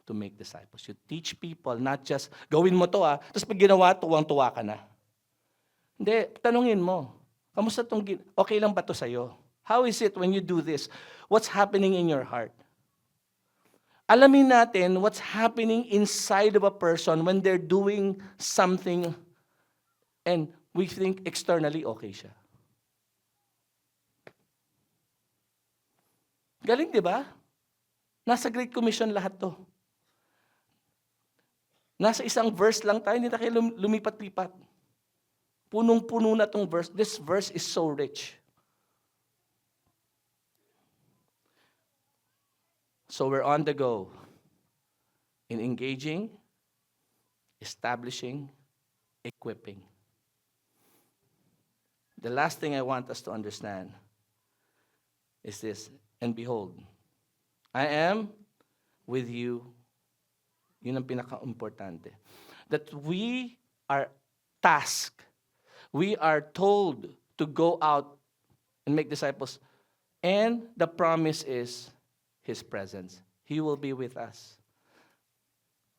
Speaker 5: to make disciples. You teach people, not just, gawin mo to tapos pag ginawa, tuwang-tuwa ka na. Hindi, tanungin mo, kamusta okay lang ba to sa'yo? How is it when you do this? What's happening in your heart? Alamin natin what's happening inside of a person when they're doing something and we think externally okay siya. Galing, di ba? Nasa Great Commission lahat to. Nasa isang verse lang tayo, hindi na kayo lumipat-lipat. Punong-puno na tong verse. This verse is so rich. So we're on the go in engaging, establishing, equipping. The last thing I want us to understand is this, and behold, I am with you. Yun ang pinaka-importante. That we are tasked, we are told to go out and make disciples, and the promise is His presence. He will be with us.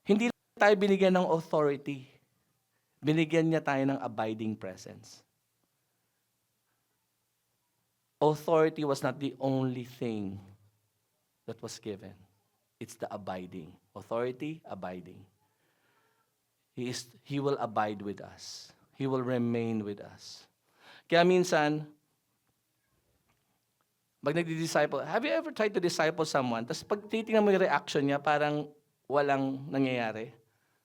Speaker 5: Hindi tayo binigyan ng authority. Binigyan niya tayo ng abiding presence. authority was not the only thing that was given. It's the abiding. Authority, abiding. He will abide with us. He will remain with us. Kaya minsan, pag nagdi-disciple, have you ever tried to disciple someone, tapos pag titingnan mo yung reaction niya, parang walang nangyayari.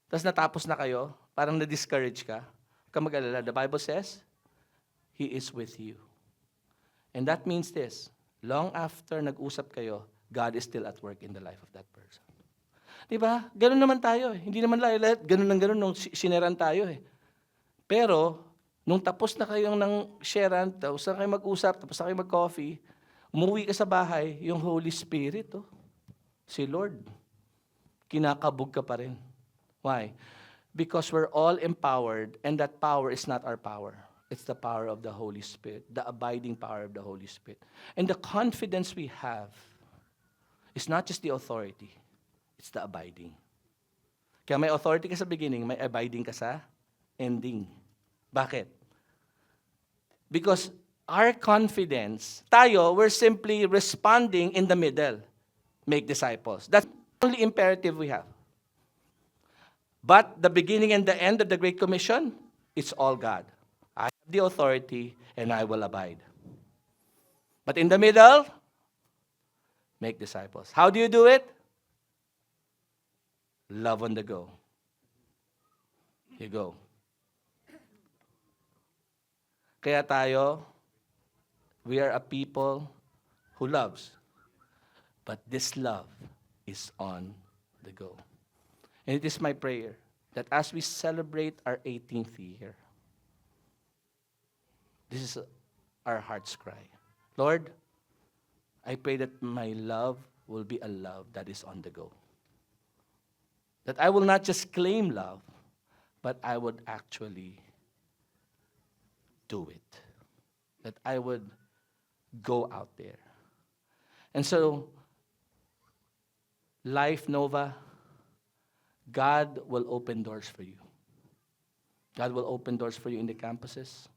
Speaker 5: Tapos natapos na kayo, parang na-discourage ka. Huwag kang mag-alala. The Bible says, He is with you. And that means this, long after nag-usap kayo, God is still at work in the life of that person. Diba? Ganun naman tayo. Hindi naman lahat ganun nung sineran tayo. Pero, nung tapos na kayong ng sharean, tapos na kayo mag-usap, tapos na kayo mag-coffee, umuwi ka sa bahay, yung Holy Spirit, si Lord, kinakabog ka pa rin. Why? Because we're all empowered, and that power is not our power. It's the power of the Holy Spirit, the abiding power of the Holy Spirit. And the confidence we have is not just the authority, it's the abiding. Kaya may authority ka sa beginning, may abiding ka sa ending. Bakit? Because our confidence, we're simply responding in the middle. Make disciples. That's the only imperative we have. But the beginning and the end of the Great Commission, it's all God. I have the authority and I will abide. But in the middle, make disciples. How do you do it? Love on the go. You go. Kaya we are a people who loves. But this love is on the go. And it is my prayer that as we celebrate our 18th year, this is our heart's cry. Lord, I pray that my love will be a love that is on the go. That I will not just claim love, but I would actually do it. That I would go out there. And so, Life Nova, God will open doors for you. God will open doors for you in the campuses.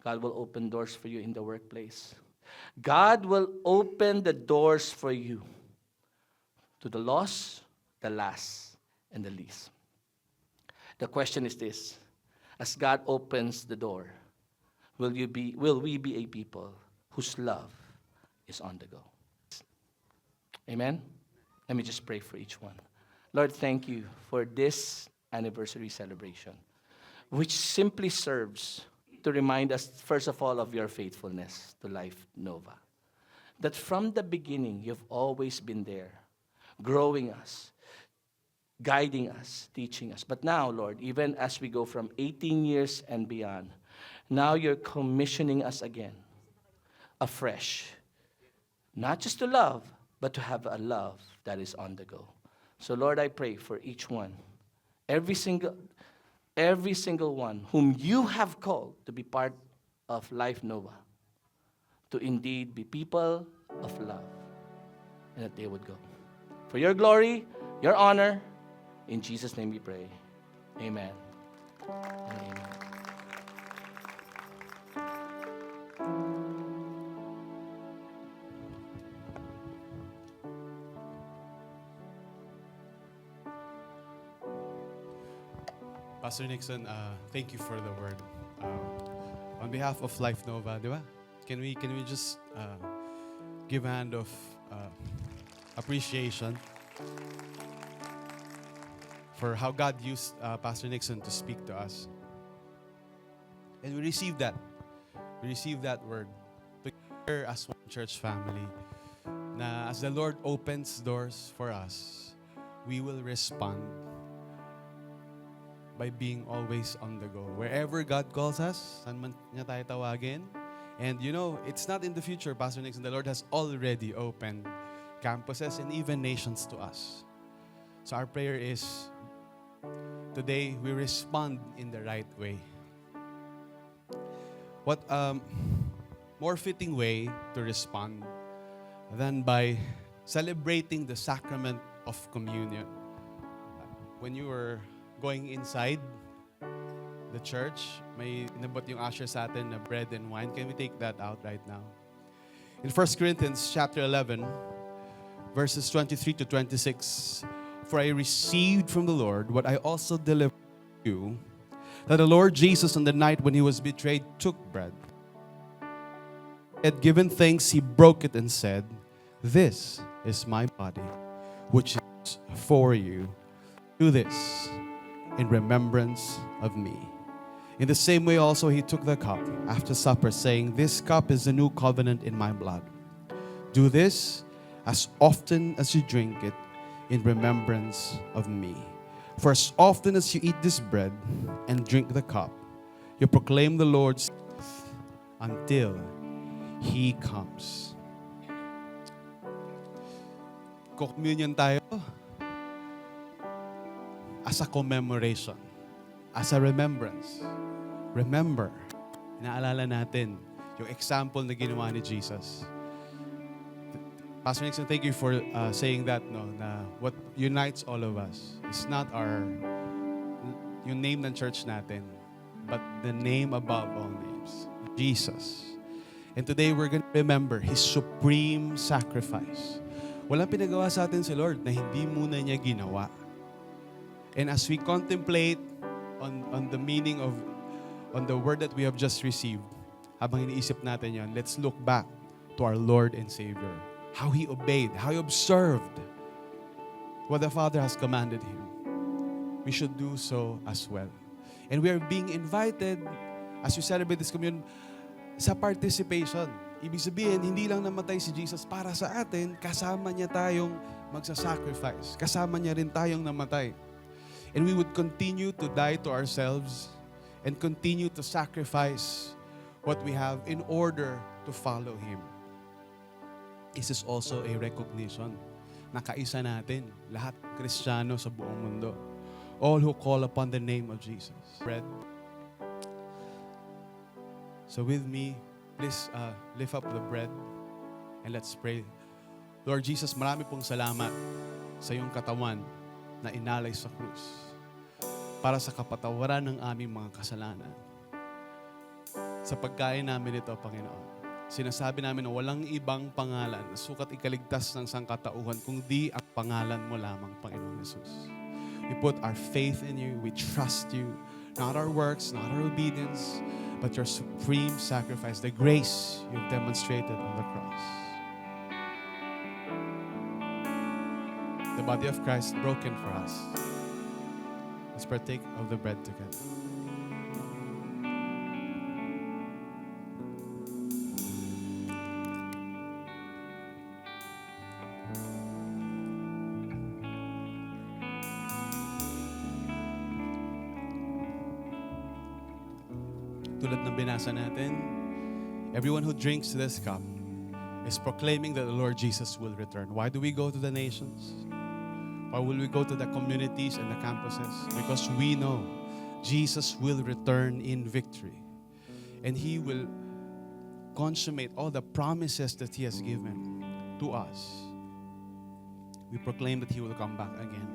Speaker 5: God will open doors for you in the workplace. God will open the doors for you to the lost, the last, and the least. The question is this: as God opens the door, will we be a people whose love is on the go? Amen? Let me just pray for each one. Lord, thank you for this anniversary celebration, which simply serves to remind us, first of all, of your faithfulness to Life Nova. That from the beginning, you've always been there, growing us, guiding us, teaching us. But now, Lord, even as we go from 18 years and beyond, now you're commissioning us again, afresh. Not just to love, but to have a love that is on the go. So, Lord, I pray for each one, every single one whom you have called to be part of Life Nova, to indeed be people of love, and that they would go. For your glory, your honor, in Jesus' name we pray. Amen. And amen.
Speaker 4: Pastor Nixon, thank you for the word. On behalf of Life Nova, di ba? Can we just give a hand of appreciation for how God used Pastor Nixon to speak to us? And we receive that. We receive that word together as one church family. Na as the Lord opens doors for us, we will respond by being always on the go. Wherever God calls us, saan man niya tayo tawagin. And you know, it's not in the future, Pastor Nixon. The Lord has already opened campuses and even nations to us. So our prayer is, today we respond in the right way. What more fitting way to respond than by celebrating the sacrament of communion? When you were going inside the church, may inabot yung usher sa atin na bread and wine. Can we take that out right now? In 1 Corinthians chapter 11, verses 23 to 26, for I received from the Lord what I also delivered to you, that the Lord Jesus on the night when he was betrayed took bread. He had given thanks, he broke it and said, "This is my body, which is for you. Do this in remembrance of me." In the same way also he took the cup after supper, saying, "This cup is the new covenant in my blood. Do this as often as you drink it in remembrance of me. For as often as you eat this bread and drink the cup, you proclaim the Lord's death until he comes." Communion tayo as a commemoration, as a remembrance. Remember, inaalala natin yung example na ginawa ni Jesus. Pastor Nixon, thank you for saying that, no, na what unites all of us is not yung name ng church natin, but the name above all names, Jesus. And today we're going to remember His supreme sacrifice. Walang pinagawa sa atin si Lord na hindi muna niya ginawa. And as we contemplate on the meaning of, on the word that we have just received, habang iniisip natin yan, let's look back to our Lord and Savior. How He obeyed, how He observed what the Father has commanded Him. We should do so as well. And we are being invited, as we celebrate this communion, sa participation. Ibig sabihin, hindi lang namatay si Jesus para sa atin, kasama niya tayong magsasacrifice. Kasama niya rin tayong namatay. And we would continue to die to ourselves and continue to sacrifice what we have in order to follow Him. This is also a recognition na kaisa natin, lahat Kristiyano sa buong mundo. All who call upon the name of Jesus. Bread. So with me, please lift up the bread and let's pray. Lord Jesus, marami pong salamat sa iyong katawan na inalay sa krus para sa kapatawaran ng aming mga kasalanan. Sa pagkain namin ito, Panginoon, sinasabi namin na walang ibang pangalan na sukat ikaligtas ng sangkatauhan kundi ang pangalan mo lamang, Panginoon Jesus. We put our faith in you, we trust you, not our works, not our obedience, but your supreme sacrifice, the grace you've demonstrated on the cross. The body of Christ broken for us. Let's partake of the bread together. Tulad ng binasa natin, everyone who drinks this cup is proclaiming that the Lord Jesus will return. Why do we go to the nations? Why will we go to the communities and the campuses? Because we know Jesus will return in victory. And He will consummate all the promises that He has given to us. We proclaim that He will come back again.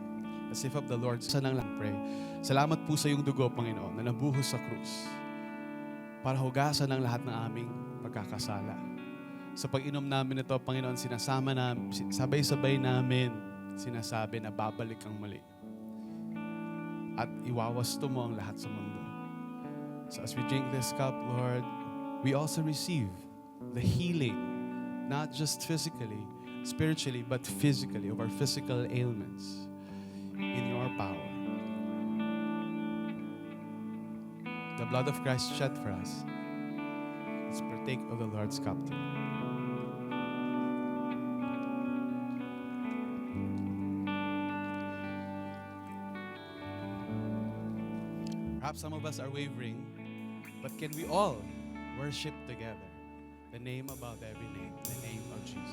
Speaker 4: Let's lift up the Lord. Sana lang pray. Salamat po sa iyong dugo, Panginoon, na nabuhos sa krus para hugasan ang lahat ng aming pagkakasala. Sa pag-inom namin ito, Panginoon, sabay-sabay namin sinasabi na babalik kang muli. At iwawasto mo ang lahat sa mundo. So as we drink this cup, Lord, we also receive the healing, not just physically, spiritually, but physically, of our physical ailments in your power. The blood of Christ shed for us. Let's partake of the Lord's cup today. Perhaps some of us are wavering, but can we all worship together the name above every name, the name of Jesus?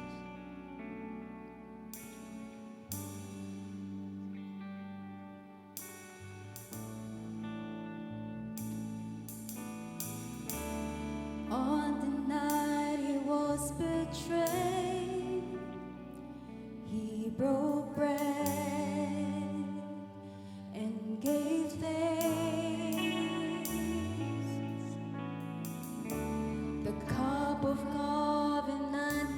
Speaker 2: On the night He was betrayed, He broke bread and gave thanks. The cup of covenant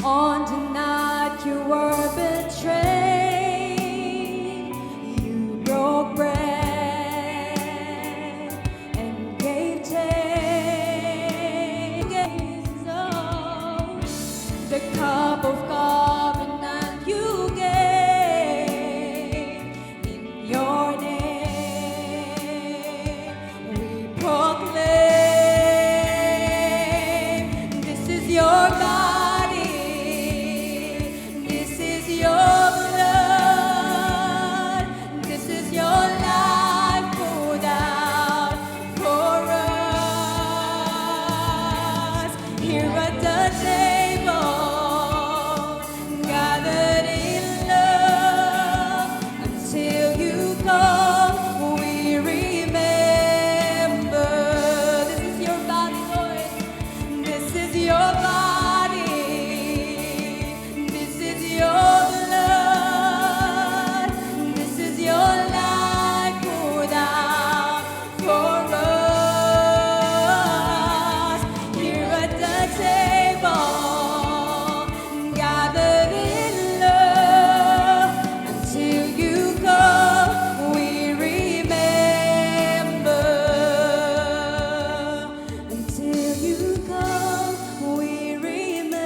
Speaker 2: On the night you were betrayed, you broke bread and gave taste. Oh, the cup of covenant you gave in your name. We proclaim this is your body, this is your blood, this is your life poured out for us. Here at the table, gathered in love, until you come, we remember. This is your body, Lord. This is your body. This is your blood. This is your life poured out for us. Here at the table, gathered in love, until you come, we remember. Until you come, we remember.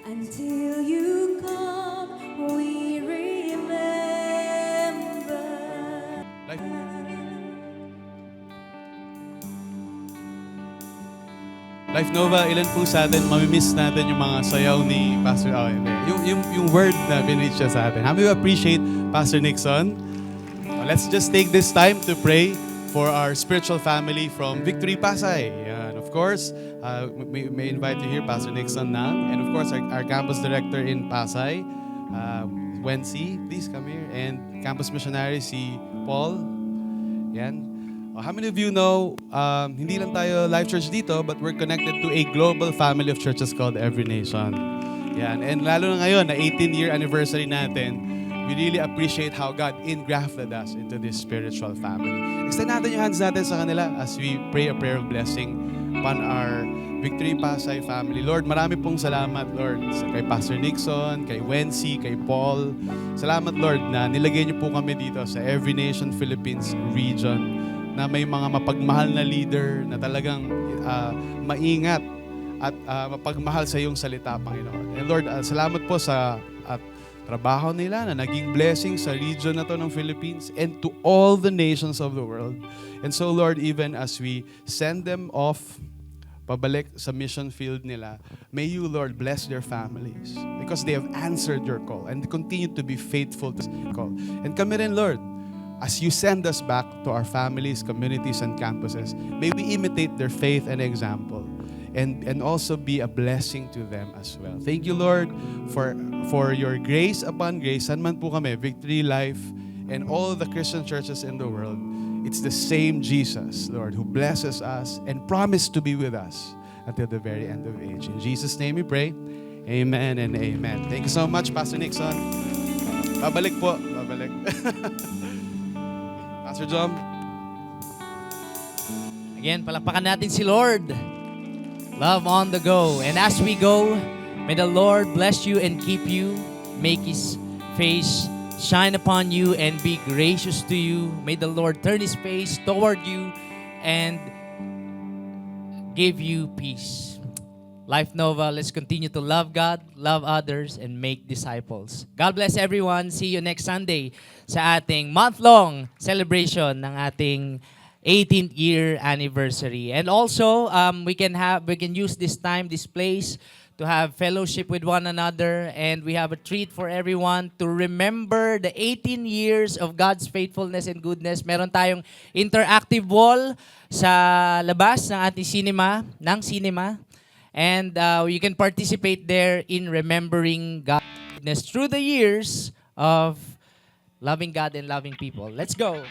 Speaker 2: Until you come, we remember.
Speaker 4: Life Nova, ilan po sa atin mamimiss natin yung mga sayaw ni Pastor, yung word na binreach siya sa atin. How many appreciate Pastor Nixon? Let's just take this time to pray for our spiritual family from Victory Pasay. And of course, may invite you here, Pastor Nixon Nang. And of course, our campus director in Pasay, Wency, please come here. And campus missionary, si Paul. Yan. How many of you know, hindi lang tayo Life Church dito, but we're connected to a global family of churches called Every Nation. Yan. And lalo na ngayon, na 18-year anniversary natin, we really appreciate how God engrafted us into this spiritual family. Extend natin yung hands natin sa kanila as we pray a prayer of blessing upon our Victory Pasay family. Lord, marami pong salamat, Lord, kay Pastor Nixon, kay Wency, kay Paul. Salamat, Lord, na nilagay niyo po kami dito sa Every Nation Philippines region, na may mga mapagmahal na leader na talagang maingat at mapagmahal sa iyong salita, Panginoon. And Lord, salamat po sa trabaho nila na naging blessing sa region na to ng Philippines and to all the nations of the world. And so, Lord, even as we send them off pabalik sa mission field nila, may you, Lord, bless their families because they have answered your call and continue to be faithful to your call. And kami rin, Lord, as you send us back to our families, communities, and campuses, may we imitate their faith and example and also be a blessing to them as well. Thank you, Lord, for your grace upon grace. San man po kami, Victory Life, and all the Christian churches in the world, it's the same Jesus, Lord, who blesses us and promised to be with us until the very end of age. In Jesus' name we pray. Amen and amen. Thank you so much, Pastor Nixon. Babalik po. Babalik. Pastor John.
Speaker 1: Again, palakpakan natin si Lord. Love on the go. And as we go, may the Lord bless you and keep you, make His face shine upon you and be gracious to you. May the Lord turn His face toward you and give you peace. Life Nova, let's continue to love God, love others, and make disciples. God bless everyone. See you next Sunday sa ating month-long celebration ng ating 18th year anniversary. And also, we can use this time, this place, to have fellowship with one another, and we have a treat for everyone to remember the 18 years of God's faithfulness and goodness. Meron tayong interactive wall sa labas ng ating cinema. And you can participate there in remembering God's goodness through the years of loving God and loving people. Let's go.